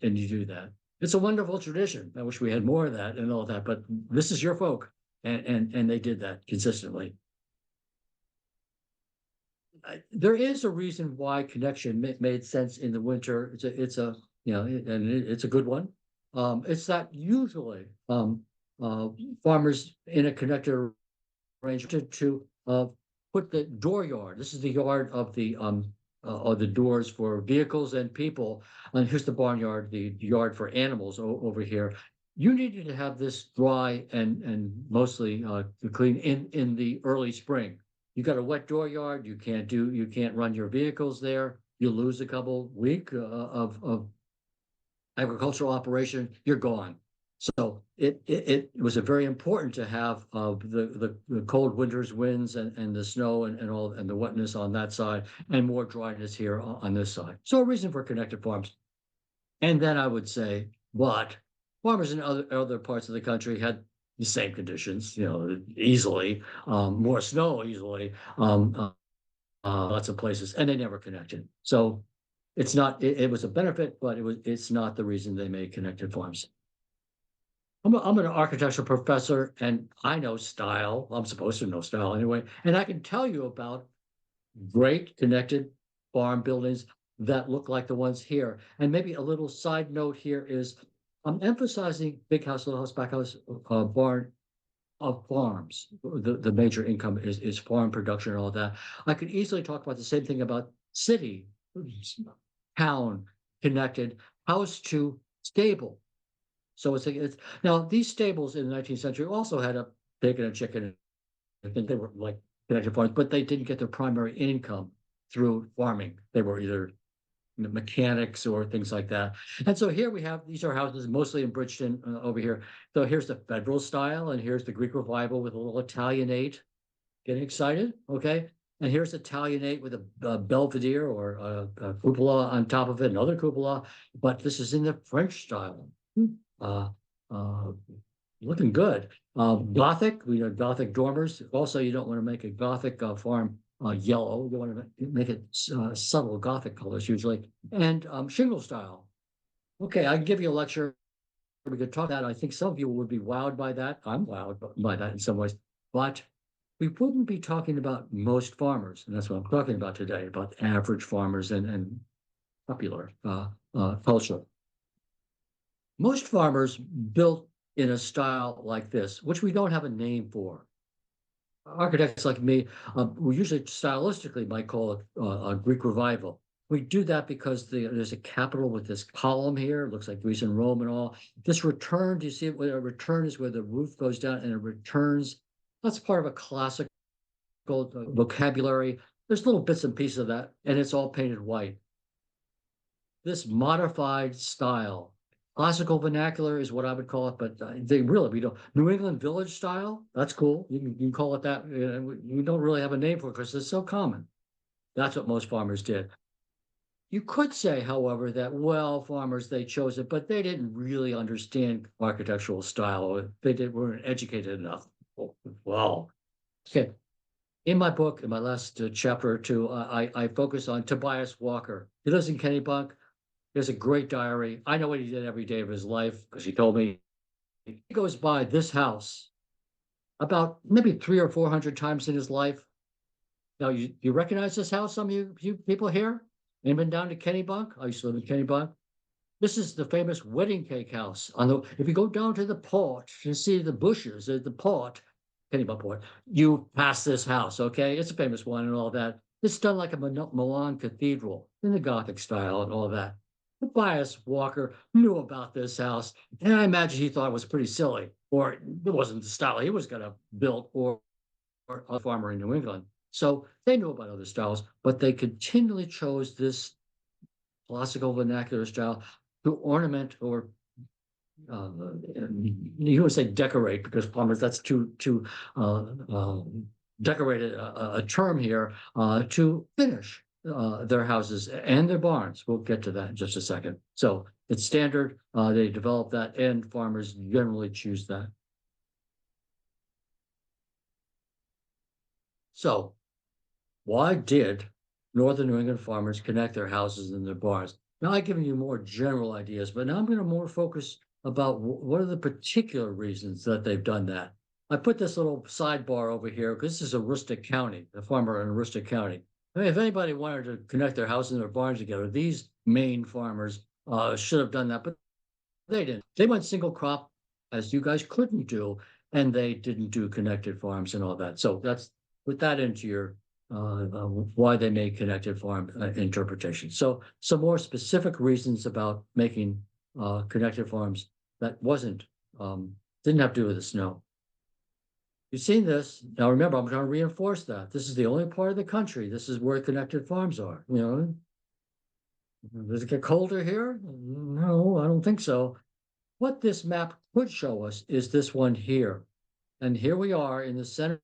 Speaker 2: you do that. It's a wonderful tradition. I wish we had more of that and all that, but this is your folk. And they did that consistently. There is a reason why connection made sense in the winter. It's a it's a good one. It's that usually farmers in a connected arrangement to put the dooryard. This is the yard of the doors for vehicles and people. And here's the barnyard, the yard for animals over here. You needed to have this dry and mostly clean in the early spring. You got a wet dooryard. You can't run your vehicles there. You lose a couple week of agricultural operation. You're gone. So it was a very important to have the cold winter's winds and the snow and all and the wetness on that side and more dryness here on this side. So a reason for connected farms. And then I would say, but farmers in other parts of the country had the same conditions, easily, more snow easily, lots of places, and they never connected. So it's not, it was a benefit, but it's not the reason they made connected farms. I'm an architectural professor and I know style. I'm supposed to know style anyway. And I can tell you about great connected farm buildings that look like the ones here. And maybe a little side note here is I'm emphasizing big house, little house, back house, barn of farms. The major income is farm production and all that. I could easily talk about the same thing about city, town, connected, house to stable. So it's now these stables in the 19th century also had a pig and a chicken. I think they were like connected farms, but they didn't get their primary income through farming. They were either mechanics or things like that. And so here we have, these are houses mostly in Bridgeton over here. So here's the federal style, and here's the Greek revival with a little Italianate. Getting excited? Okay. And here's Italianate with a belvedere or a cupola on top of it, another cupola, but this is in the French style. Uh, uh, Looking good. Gothic, we know Gothic dormers. Also, you don't want to make a Gothic farm yellow. You want to make it subtle Gothic colors usually. And shingle style. Okay, I can give you a lecture. We could talk that. I think some people would be wowed by that. I'm wowed by that in some ways. But we wouldn't be talking about most farmers. And that's what I'm talking about today, about average farmers and popular culture. Most farmers built in a style like this, which we don't have a name for. Architects like me, we usually stylistically might call it a Greek revival. We do that because there's a capital with this column here. It looks like Greece and Rome and all. This return, do you see it? Where a return is where the roof goes down and it returns. That's part of a classical vocabulary. There's little bits and pieces of that, and it's all painted white. This modified style, classical vernacular is what I would call it, but we don't. New England village style, that's cool. You can call it that. We don't really have a name for it because it's so common. That's what most farmers did. You could say, however, that, well, farmers, they chose it, but they didn't really understand architectural style. Weren't educated enough. Well, okay. In my book, in my last chapter or two, I focus on Tobias Walker. He lives in Kennebunk. He has a great diary. I know what he did every day of his life because he told me. He goes by this house about maybe 300 or 400 times in his life. Now, you recognize this house, some of you people here? Anyone down to Kennebunk? I used to live in Kennebunk. This is the famous wedding cake house. If you go down to the port to see the bushes at the port, Kennebunk port, you pass this house, okay? It's a famous one and all that. It's done like a Milan cathedral in the Gothic style and all that. Tobias Walker knew about this house, and I imagine he thought it was pretty silly, or it wasn't the style he was going to build or a farmer in New England. So they knew about other styles, but they continually chose this classical vernacular style to ornament or you would say decorate because farmers that's too decorated a term here to finish their houses and their barns. We'll get to that in just a second. So it's standard. They develop that, and farmers generally choose that. So why did Northern New England farmers connect their houses and their barns? Now I've given you more general ideas, but now I'm going to more focus about what are the particular reasons that they've done that. I put this little sidebar over here because this is a rustic county, a farmer in a rustic county. I mean, if anybody wanted to connect their house and their barns together, these Maine farmers should have done that, but they didn't. They went single crop, as you guys couldn't do, and they didn't do connected farms and all that. So that's put that into your why they made connected farm interpretation. So some more specific reasons about making connected farms that didn't have to do with the snow. You've seen this. Now remember, I'm trying to reinforce that. This is the only part of the country. This is where connected farms are. Does it get colder here? No, I don't think so. What this map could show us is this one here. And here we are in the center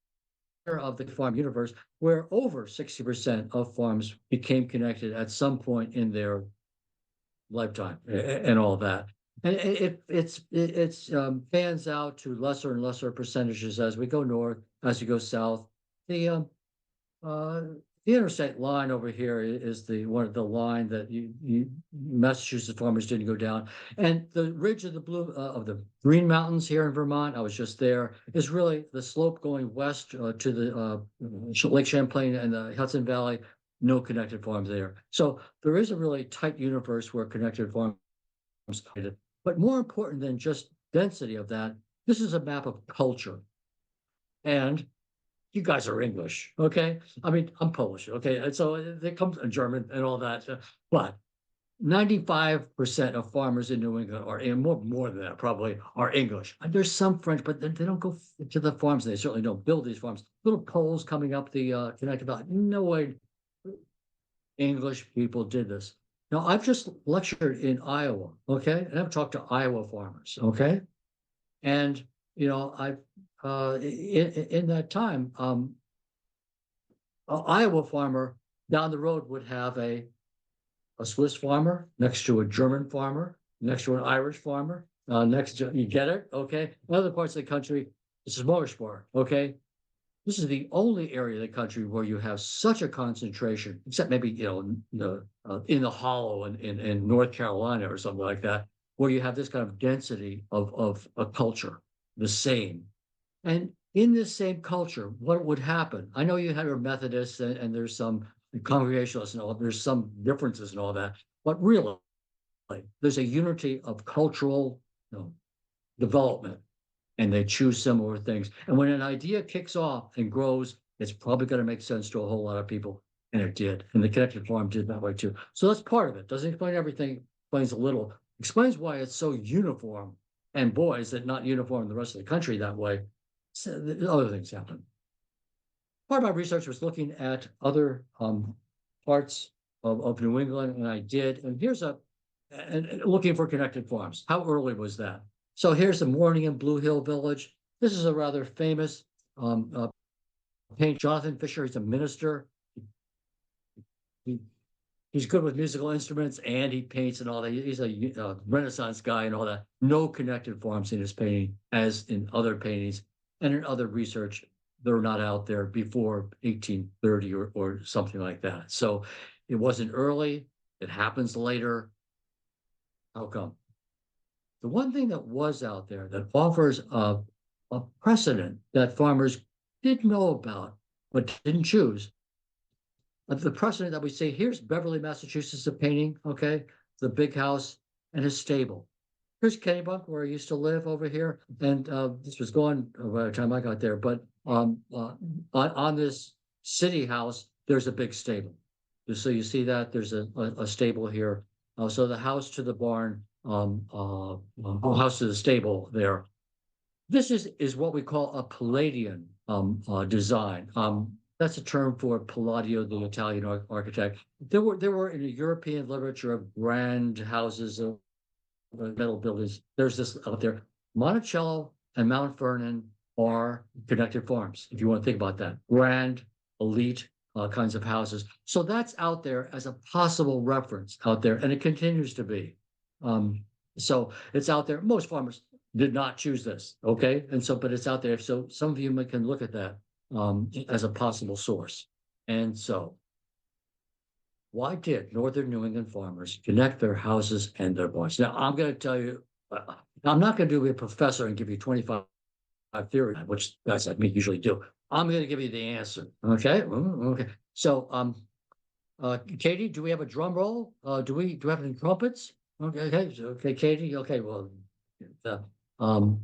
Speaker 2: of the farm universe where over 60% of farms became connected at some point in their lifetime and all that. And it's fans out to lesser and lesser percentages as we go north, as you go south. The interstate line over here is the line that Massachusetts farmers didn't go down, and the ridge of the Green Mountains here in Vermont. I was just there. Is really the slope going west to the Lake Champlain and the Hudson Valley. No connected farms there. So there is a really tight universe where connected farms. But more important than just density of that, this is a map of culture. And you guys are English, okay? I mean, I'm Polish, okay? And so it comes German and all that. But 95% of farmers in New England are more than that probably are English. And there's some French, but they don't go to the farms. They certainly don't build these farms. Little Poles coming up the connected valley. No way English people did this. Now, I've just lectured in Iowa, okay, and I've talked to Iowa farmers, okay, and I've in that time, a Iowa farmer down the road would have a Swiss farmer next to a German farmer, next to an Irish farmer, next to, you get it? Okay. In other parts of the country, this is motorsport. Okay. This is the only area of the country where you have such a concentration, except maybe, in the hollow in North Carolina or something like that, where you have this kind of density of a culture, the same. And in this same culture, what would happen? I know you had your Methodists and there's some Congregationalists and all, there's some differences and all that, but really, there's a unity of cultural, development, and they choose similar things. And when an idea kicks off and grows, it's probably going to make sense to a whole lot of people. And it did. And the connected farm did that way too. So that's part of it. Doesn't explain everything, explains a little, explains why it's so uniform. And boy, is it not uniform in the rest of the country that way. So the other things happen. Part of my research was looking at other parts of New England, and I did. And here's and looking for connected farms. How early was that? So here's the Morning in Blue Hill Village. This is a rather famous paint. Jonathan Fisher, he's a minister. He, he's good with musical instruments and he paints and all that. He's a Renaissance guy and all that. No connected farms in his painting, as in other paintings and in other research. They're not out there before 1830 or something like that. So it wasn't early. It happens later. How come? The one thing that was out there that offers a precedent that farmers did know about but didn't choose. The precedent that we say, here's Beverly, Massachusetts, a painting, okay, the big house and his stable. Here's Kennebunk, where I used to live over here, and this was gone by the time I got there. But on this city house, there's a big stable. So you see that there's a stable here. So the house to the barn, house to the stable there. This is what we call a Palladian design. That's a term for Palladio, the Italian architect. There were in the European literature of grand houses of metal buildings. There's this out there. Monticello and Mount Vernon are connected farms, if you want to think about that. Grand, elite kinds of houses. So that's out there as a possible reference out there, and it continues to be. So it's out there. Most farmers did not choose this, okay? And so, but it's out there. So some of you can look at that as a possible source. And so, why did Northern New England farmers connect their houses and their barns? Now, I'm going to tell you, I'm not going to be a professor and give you 25 theory, which guys like me usually do. I'm going to give you the answer. Okay. Okay. So, Katie, do we have a drum roll? Do we have any trumpets? Okay, Katie. Okay, well,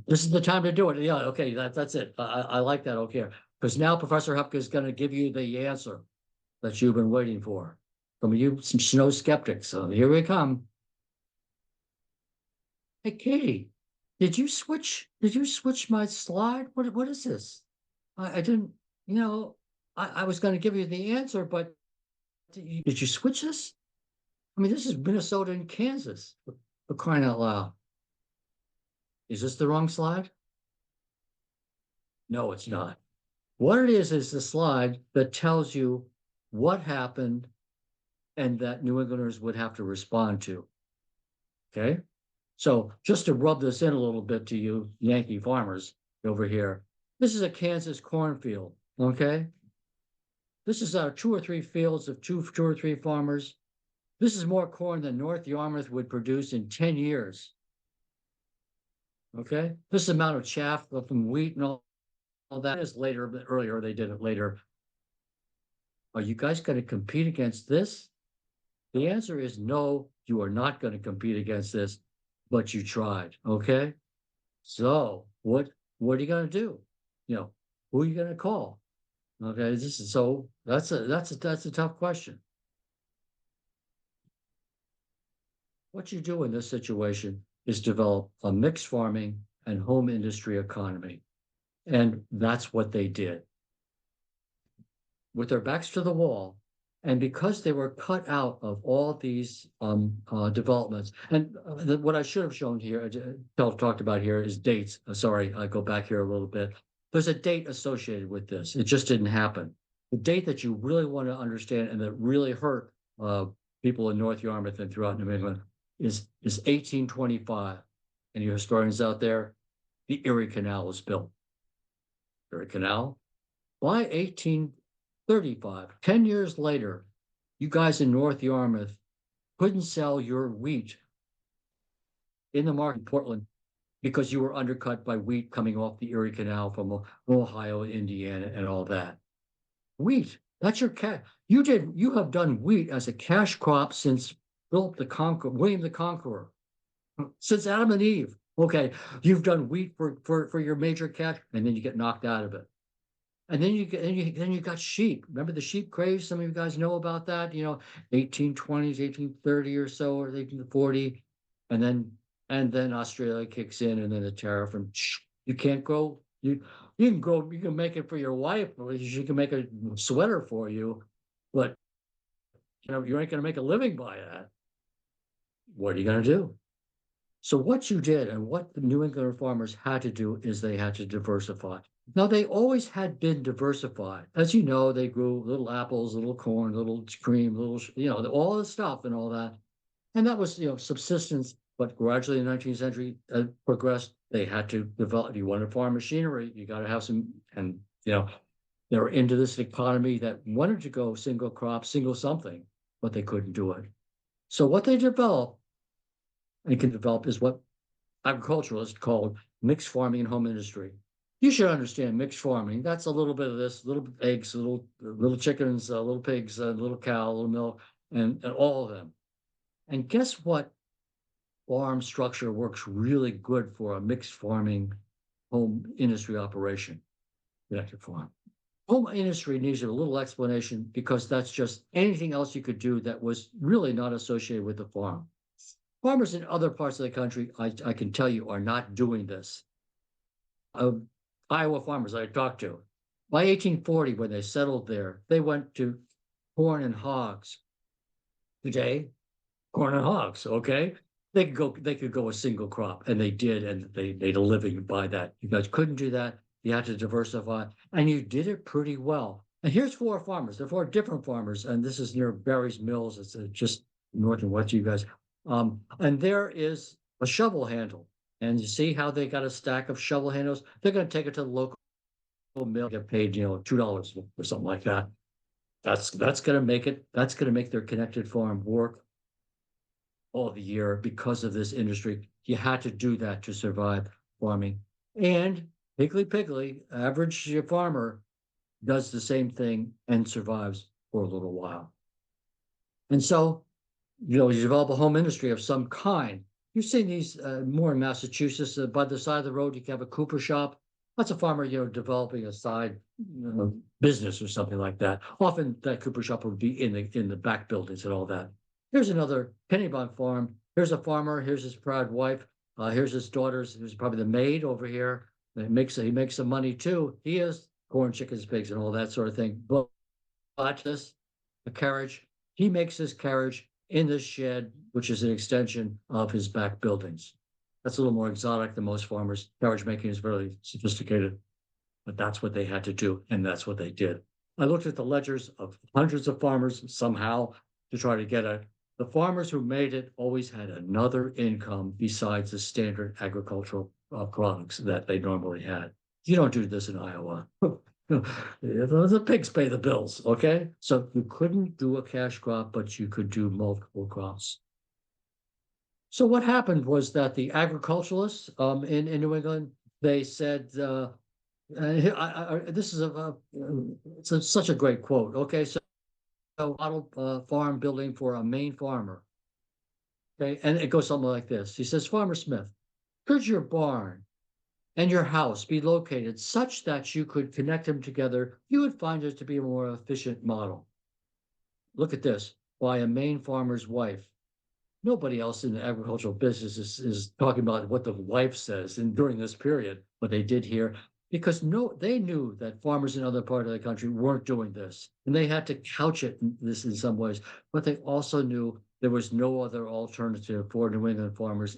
Speaker 2: this is the time to do it. Yeah, okay, that's it. I like that. Okay, because now Professor Hubka is going to give you the answer that you've been waiting for from you, some snow skeptics. So here we come. Hey, Katie, did you switch? Did you switch my slide? What is this? I didn't. I was going to give you the answer, but did you switch this? I mean, this is Minnesota and Kansas, for crying out loud. Is this the wrong slide? No, it's not. What it is the slide that tells you what happened and that New Englanders would have to respond to. Okay. So just to rub this in a little bit to you Yankee farmers over here, this is a Kansas cornfield. Okay. This is 2 or 3 fields of two or three farmers. This is more corn than North Yarmouth would produce in 10 years. Okay. This amount of chaff from wheat and all that is later, but earlier they did it later. Are you guys going to compete against this? The answer is no, you are not going to compete against this, but you tried. Okay. So what are you going to do? Who are you going to call? Okay. That's a tough question. What you do in this situation is develop a mixed farming and home industry economy. And that's what they did. With their backs to the wall, And because they were cut out of all these developments, and what I should have shown here, talked about here is dates. Sorry, I go back here a little bit. There's a date associated with this. It just didn't happen. The date that you really want to understand and that really hurt people in North Yarmouth and throughout New England is 1825. And you historians out there, the Erie Canal was built. Erie Canal. By 1835, 10 years later, you guys in North Yarmouth couldn't sell your wheat in the market in Portland because you were undercut by wheat coming off the Erie Canal from Ohio, Indiana, and all that. Wheat, that's your cash. You have done wheat as a cash crop since William the Conqueror, since Adam and Eve. Okay, you've done wheat for your major cash, and then you get knocked out of it. And then you got sheep. Remember the sheep craze? Some of you guys know about that, 1820s, 1830 or so, or 1840. And then Australia kicks in, and then the tariff, and you can't grow. You can make it for your wife, or she can make a sweater for you, but you ain't gonna make a living by that. What are you gonna do? So what you did and what the New England farmers had to do is they had to diversify. Now they always had been diversified. As you know, they grew little apples, little corn, little cream, little, all the stuff and all that. And that was, subsistence. But gradually in the 19th century progressed, they had to develop. You want to farm machinery, you got to have some, and, they were into this economy that wanted to go single crop, single something, but they couldn't do it. So what they developed and can develop is what agriculturalists called mixed farming and home industry. You should understand mixed farming. That's a little bit of this, little eggs, little chickens, little pigs, little cow, little milk, and all of them. And guess what farm structure works really good for a mixed farming home industry operation? Connected farm. Home industry needs a little explanation because that's just anything else you could do that was really not associated with the farm. Farmers in other parts of the country, I can tell you, are not doing this. Iowa farmers I talked to, by 1840, when they settled there, they went to corn and hogs. Today, corn and hogs, okay? They could go a single crop, and they did, and they made a living by that. You guys couldn't do that. You had to diversify, and you did it pretty well. And here's 4 farmers. They're 4 different farmers, and this is near Barry's Mills. It's just north of what you guys. And there is a shovel handle. And you see how they got a stack of shovel handles? They're going to take it to the local mill, get paid, $2 or something like that. That's going to make it. That's going to make their connected farm work all the year because of this industry. You had to do that to survive farming. And Piggly, average farmer, does the same thing and survives for a little while. And so, you develop a home industry of some kind. You've seen these more in Massachusetts. By the side of the road, you can have a cooper shop. That's a farmer, developing a side business or something like that. Often that cooper shop would be in the back buildings and all that. Here's another Kennebunk farm. Here's a farmer. Here's his proud wife. Here's his daughters. Here's probably the maid over here. He makes some money too. He has corn, chickens, pigs, and all that sort of thing. But watch this, a carriage. He makes his carriage in this shed, which is an extension of his back buildings. That's a little more exotic than most farmers. Carriage making is very sophisticated, but that's what they had to do, and that's what they did. I looked at the ledgers of hundreds of farmers somehow to try to get the farmers who made it always had another income besides the standard agricultural products that they normally had. You don't do this in Iowa. The pigs pay the bills, okay? So you couldn't do a cash crop, but you could do multiple crops. So what happened was that the agriculturalists in New England, they said, this is such a great quote, okay? So model farm building for a Maine farmer, okay? And it goes something like this. He says, Farmer Smith, could your barn and your house be located such that you could connect them together, you would find it to be a more efficient model. Look at this, by a Maine farmer's wife. Nobody else in the agricultural business is talking about what the wife says during this period, but they did here. because they knew that farmers in other part of the country weren't doing this, and they had to couch it this in some ways, but they also knew there was no other alternative for New England farmers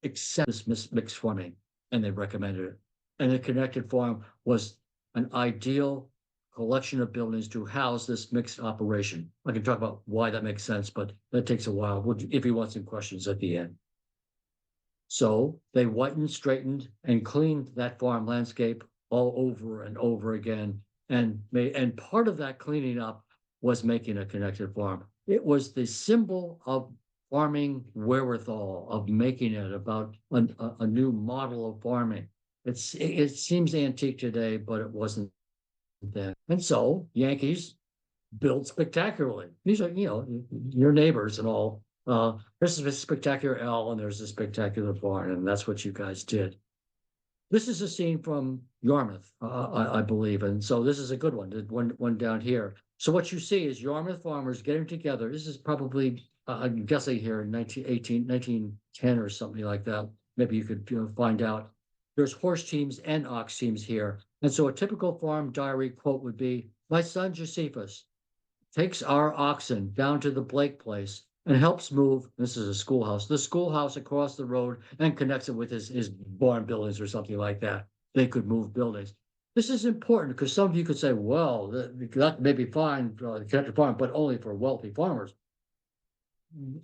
Speaker 2: except this mixed farming, and they recommended it. And the connected farm was an ideal collection of buildings to house this mixed operation. I can talk about why that makes sense, but that takes a while. If you want some questions at the end. So they whitened, straightened, and cleaned that farm landscape all over and over again. And part of that cleaning up was making a connected farm. It was the symbol of farming wherewithal, of making it about a new model of farming. It seems antique today, but it wasn't then. And so Yankees built spectacularly. These are, your neighbors and all. This is a spectacular L, and there's a spectacular barn, and that's what you guys did. This is a scene from Yarmouth, I believe, and so this is a good one. One down here. So what you see is Yarmouth farmers getting together. This is probably, I'm guessing here in 1910 or something like that. Maybe you could find out. There's horse teams and ox teams here. And so a typical farm diary quote would be, "My son Josephus takes our oxen down to the Blake place and helps move," this is a schoolhouse, "the schoolhouse across the road and connects it with his barn buildings," or something like that. They could move buildings. This is important because some of you could say, well, that may be fine, connected farm, but only for wealthy farmers.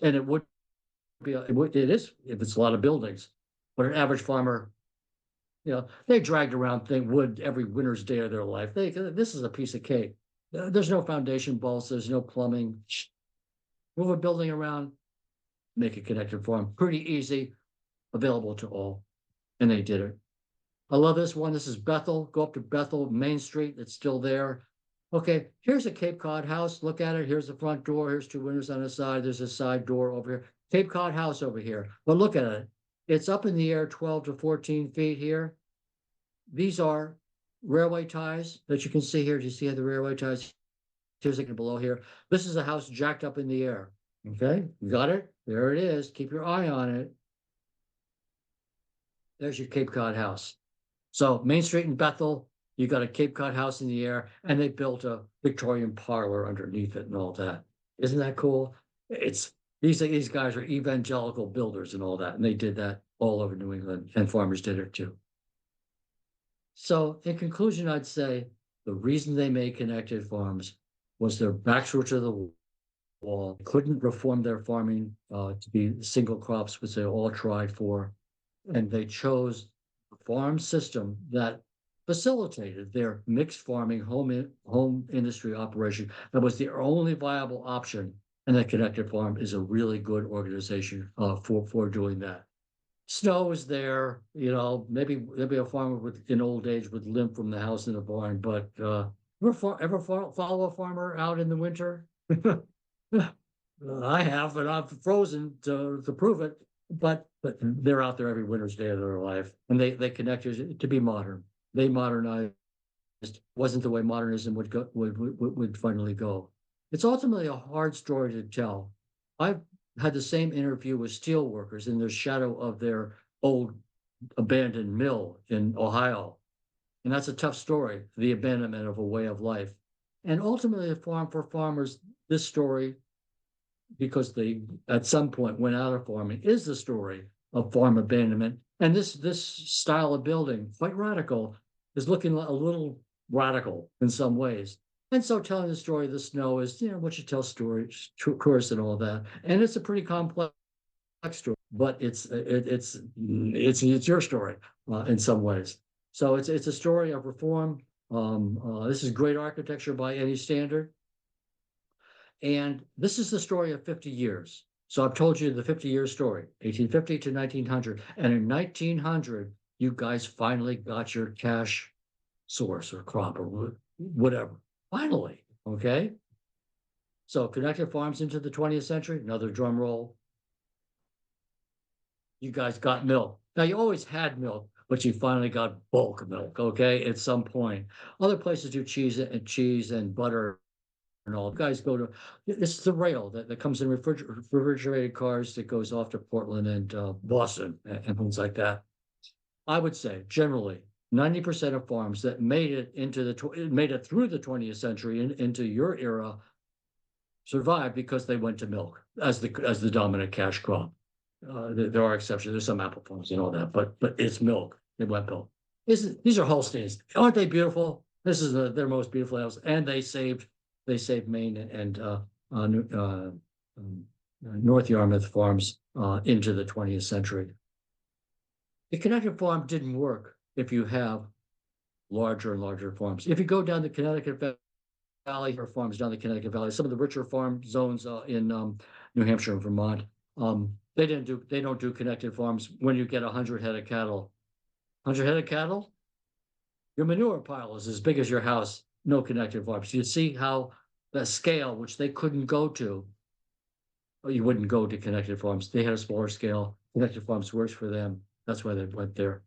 Speaker 2: And it would be, it is if it's a lot of buildings, but an average farmer, they dragged around wood every winter's day of their life. This is a piece of cake. There's no foundation bolts, there's no plumbing. Move a building around, make a connected farm. Pretty easy, available to all. And they did it. I love this one. This is Bethel. Go up to Bethel, Main Street. It's still there. Okay, here's a Cape Cod house. Look at it. Here's the front door. Here's two windows on the side. There's a side door over here. Cape Cod house over here. But look at it. It's up in the air 12 to 14 feet here. These are railway ties that you can see here. Do you see the railway ties? Here's it below here. This is a house jacked up in the air. Okay, you got it? There it is. Keep your eye on it. There's your Cape Cod house. So Main Street in Bethel, you got a Cape Cod house in the air, and they built a Victorian parlor underneath it and all that. Isn't that cool? It's these guys are evangelical builders and all that, and they did that all over New England, and farmers did it too. So in conclusion, I'd say the reason they made connected farms was their backs were to the wall, couldn't reform their farming to be single crops, which they all tried for. And they chose a farm system that facilitated their mixed farming home industry operation. That was the only viable option. And the Connected Farm is a really good organization for doing that. Snow is there, maybe a farmer in old age would limp from the house in the barn, but ever follow a farmer out in the winter? I have, and I've frozen to prove it, but they're out there every winter's day of their life, and they connected to be modern. They modernized, wasn't the way modernism would finally go. It's ultimately a hard story to tell. I've had the same interview with steel workers in the shadow of their old abandoned mill in Ohio. And that's a tough story, the abandonment of a way of life. And ultimately, a farm for farmers, this story, because they at some point went out of farming, is the story of farm abandonment. And this style of building, quite radical, is looking a little radical in some ways. And so telling the story of the snow is, what you tell stories, tourists and all that. And it's a pretty complex story, but it's your story in some ways. So it's a story of reform. This is great architecture by any standard. And this is the story of 50 years. So I've told you the 50-year story, 1850 to 1900. And in 1900, you guys finally got your cash source or crop or whatever. Finally, okay? So connected farms into the 20th century, another drum roll. You guys got milk. Now, you always had milk, but you finally got bulk milk, okay, at some point. Other places do cheese and butter and all. You guys go to, it's the rail that comes in refrigerated cars that goes off to Portland and Boston and things like that. I would say, generally, 90% of farms that made it made it through the 20th century and into your era survived because they went to milk as the dominant cash crop. There are exceptions. There's some apple farms and all that, but it's milk. They went milk. These are Holsteins. Aren't they beautiful? This is their most beautiful house, and they saved Maine and North Yarmouth farms into the 20th century. The connected farm didn't work if you have larger and larger farms. If you go down the Connecticut Valley, or farms down the Connecticut Valley, some of the richer farm zones in New Hampshire and Vermont, they don't do connected farms. When you get 100 head of cattle, 100 head of cattle, your manure pile is as big as your house. No connected farms. You see how the scale, which they couldn't go to, or you wouldn't go to connected farms. They had a smaller scale. Connected farms works for them. That's why they went there.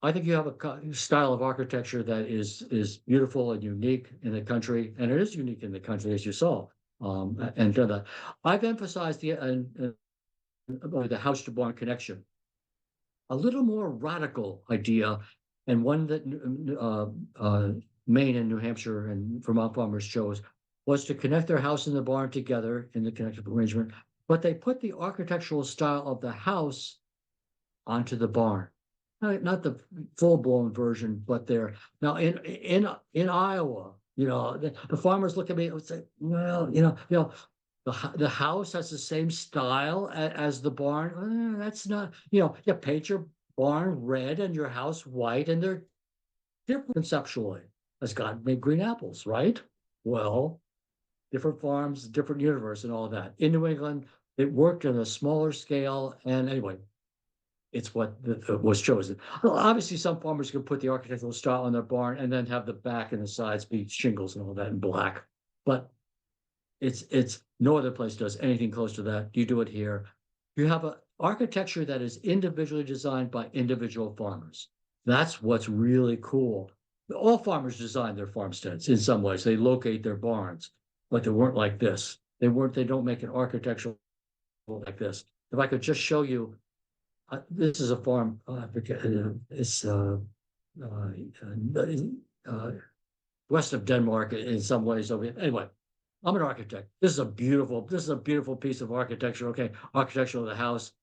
Speaker 2: I think you have a style of architecture that is beautiful and unique in the country, and it is unique in the country, as you saw. And I've emphasized the house to barn connection, a little more radical idea, and one that Maine and New Hampshire and Vermont farmers chose, was to connect their house and the barn together in the connected arrangement, but they put the architectural style of the house onto the barn. Not the full-blown version, but there. Now in Iowa, the farmers look at me and say, well, the house has the same style as the barn. That's not, you paint your barn red and your house white, and they're different conceptually, as God made green apples, right? Well, different farms, different universe, and all of that. In New England, it worked on a smaller scale, and anyway, it's what was chosen. Well, obviously, some farmers can put the architectural style on their barn and then have the back and the sides be shingles and all that in black. But it's no other place does anything close to that. You do it here. You have an architecture that is individually designed by individual farmers. That's what's really cool. All farmers design their farmsteads in some ways. They locate their barns, but they weren't like this. They don't make an architectural like this. If I could just show you. This is a farm. It's west of Denmark in some ways. Anyway, I'm an architect. This is a beautiful piece of architecture. Okay, architecture of the house,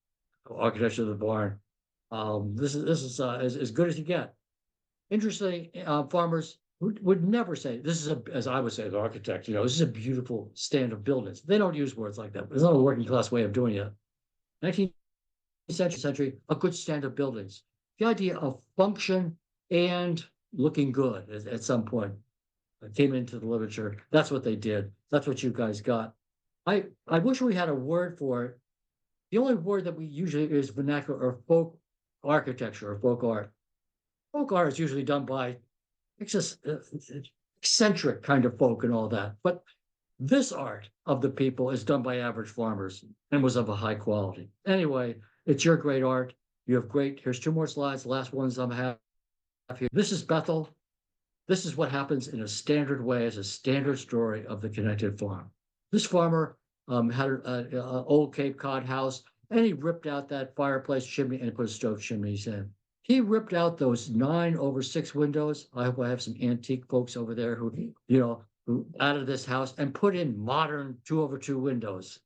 Speaker 2: architecture of the barn. This is as good as you get. Interesting. Farmers would never say this is as I would say, as an architect. This is a beautiful stand of buildings. They don't use words like that. It's not a working class way of doing it. 19th century, a good stand of buildings. The idea of function and looking good at some point came into the literature. That's what they did. That's what you guys got. I wish we had a word for it. The only word that we usually is vernacular or folk architecture or folk art. Folk art is usually done by eccentric kind of folk and all that. But this art of the people is done by average farmers and was of a high quality. Anyway, it's your great art. You have great. Here's two more slides. The last ones I'm have here. This is Bethel. This is what happens in a standard way as a standard story of the connected farm. This farmer had an old Cape Cod house, and he ripped out that fireplace chimney and put stove chimneys in. He ripped out those 9/6 windows. I hope I have some antique folks over there who out of this house and put in modern 2/2 windows.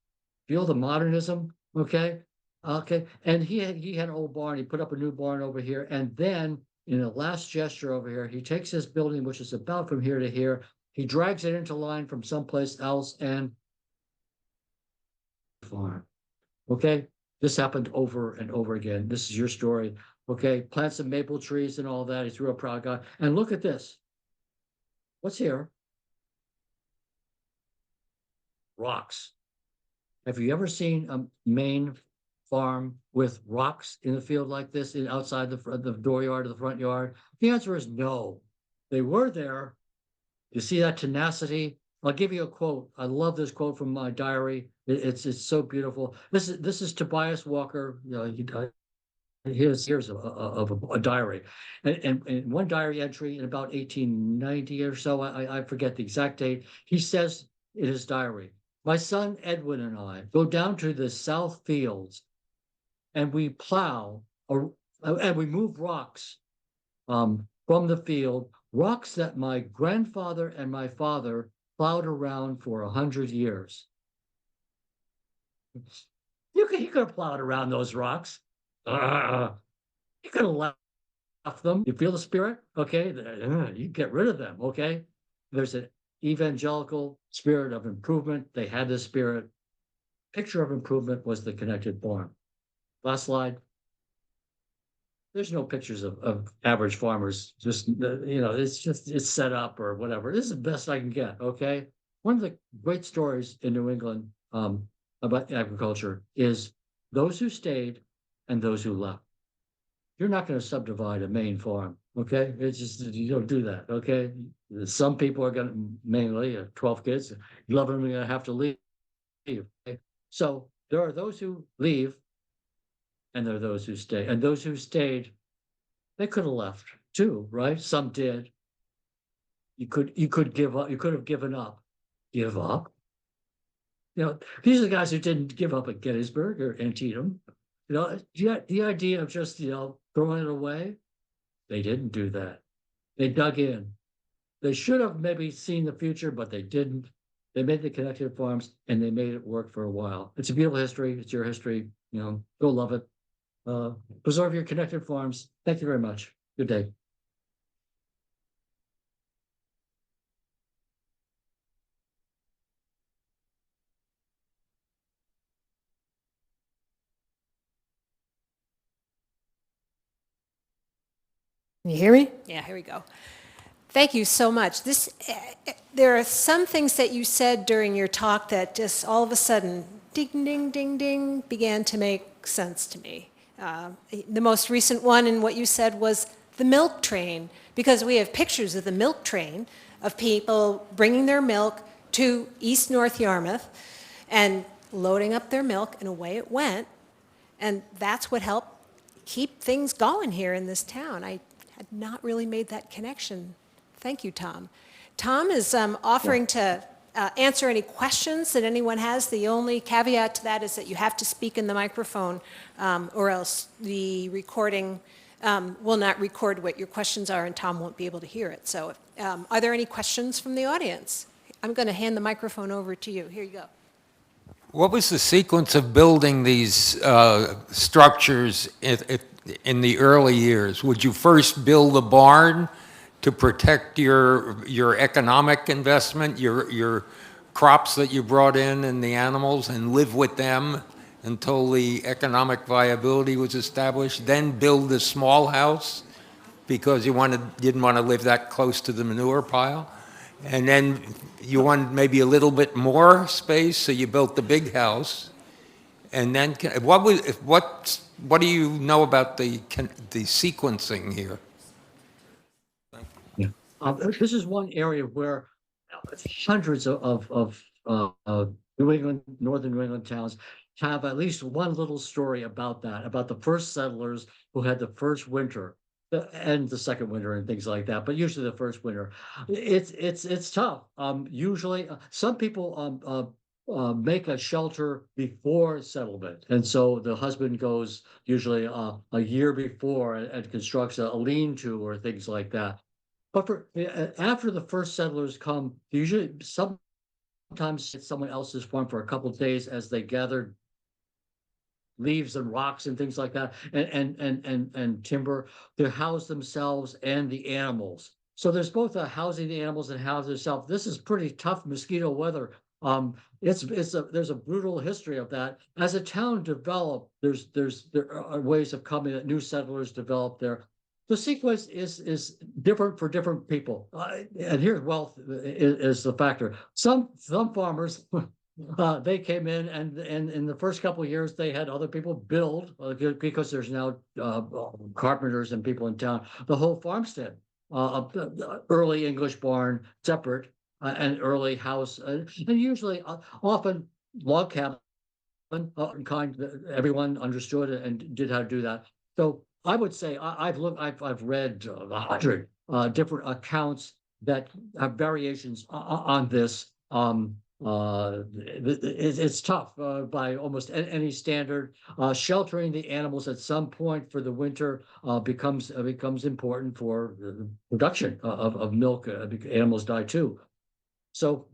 Speaker 2: Feel the modernism, okay? Okay, and he had an old barn. He put up a new barn over here, and then in the last gesture over here, he takes his building, which is about from here to here. He drags it into line from someplace else and farm. Okay, this happened over and over again. This is your story. Okay, plant some maple trees and all that. He's a real proud guy. And look at this. What's here? Rocks. Have you ever seen a Maine farm with rocks in the field like this outside the dooryard or the front yard? The answer is no. They were there. You see that tenacity? I'll give you a quote. I love this quote from my diary. It's so beautiful. This is Tobias Walker. Here's a diary, and one diary entry in about 1890 or so. I forget the exact date. He says in his diary, "My son Edwin and I go down to the South Fields, and we plow and we move rocks from the field, rocks that my grandfather and my father plowed around for 100 years. He could have plowed around those rocks. You could have left them. You feel the spirit? Okay. You get rid of them. Okay. There's an evangelical spirit of improvement. They had this spirit. Picture of improvement was the connected farm. Last slide. There's no pictures of average farmers. Just, it's set up or whatever. This is the best I can get. Okay. One of the great stories in New England about agriculture is those who stayed and those who left. You're not going to subdivide a main farm. Okay. It's just, you don't do that. Okay. Some people are going to, mainly 12 kids, 11 of them are going to have to leave. Okay? So there are those who leave and there are those who stay. And those who stayed, they could have left too, right? Some did. You could give up, you could have given up. Give up. These are the guys who didn't give up at Gettysburg or Antietam. The idea of just, throwing it away, they didn't do that. They dug in. They should have maybe seen the future, but they didn't. They made the connected farms and they made it work for a while. It's a beautiful history. It's your history. Go love it. Preserve your connected farms. Thank you very much. Good day.
Speaker 1: Can you hear me? Yeah, here we go. Thank you so much. There are some things that you said during your talk that just all of a sudden, ding, ding, ding, ding, began to make sense to me. The most recent one in what you said was the milk train, because we have pictures of the milk train of people bringing their milk to East North Yarmouth and loading up their milk, and away it went. And that's what helped keep things going here in this town. I had not really made that connection. Thank you, Tom. Tom is offering to answer any questions that anyone has. The only caveat to that is that you have to speak in the microphone, or else the recording will not record what your questions are, and Tom won't be able to hear it. So are there any questions from the audience? I'm going to hand the microphone over to you. Here you go.
Speaker 3: What was the sequence of building these structures in the early years? Would you first build a barn to protect your economic investment, your crops that you brought in and the animals, and live with them until the economic viability was established, then build a small house because you didn't want to live that close to the manure pile? And then you wanted maybe a little bit more space, so you built the big house. And then what do you know about the sequencing here?
Speaker 2: Yeah. This is one area where hundreds of New England, northern New England towns have at least one little story about that, about the first settlers who had the first winter and the second winter and things like that, but usually the first winter. It's tough. Usually, some people make a shelter before settlement, and so the husband goes usually a year before and constructs a lean-to or things like that. But after the first settlers come, usually sometimes it's someone else's farm for a couple of days as they gather leaves and rocks and things like that, and timber to house themselves and the animals. So there's both a housing the animals and housing themselves. This is pretty tough mosquito weather. There's a brutal history of that. As a town developed, there are ways of coming that new settlers develop there. The sequence is different for different people, and here wealth is the factor. Some farmers. They came in, and in the first couple of years, they had other people build because there's now carpenters and people in town. The whole farmstead, early English barn, separate, and early house, and usually often log cabin, kind. Everyone understood and did how to do that. So I would say I've read 100 different accounts that have variations on this. It's tough by almost any standard. Sheltering the animals at some point for the winter becomes important for the production of milk. Animals die too. So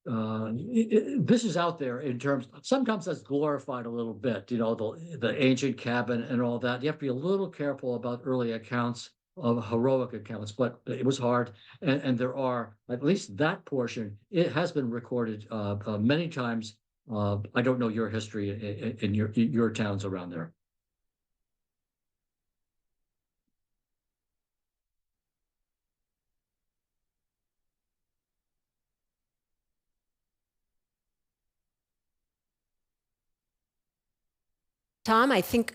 Speaker 2: this is out there in terms. Sometimes that's glorified a little bit. You know, the ancient cabin and all that. You have to be a little careful about early accounts of heroic accounts, but it was hard, and there are at least that portion. It has been recorded many times. I don't know your history in your towns around there.
Speaker 1: Tom, I think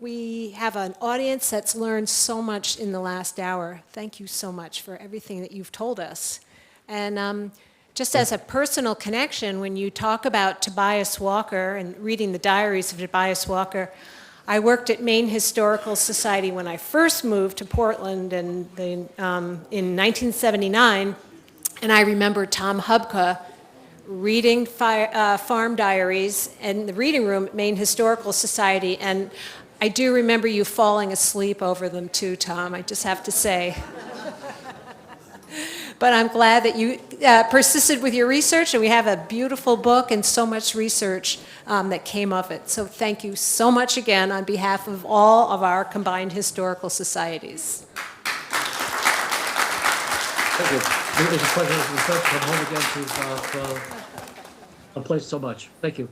Speaker 1: we have an audience that's learned so much in the last hour. Thank you so much for everything that you've told us. And just as a personal connection, when you talk about Tobias Walker and reading the diaries of Tobias Walker, I worked at Maine Historical Society when I first moved to Portland in 1979, and I remember Tom Hubka reading farm diaries in the reading room at Maine Historical Society, and I do remember you falling asleep over them too, Tom, I just have to say. But I'm glad that you persisted with your research, and we have a beautiful book and so much research that came of it. So thank you so much again on behalf of all of our combined historical societies.
Speaker 2: Thank you. It was a pleasure to come home again to a place so much. Thank you.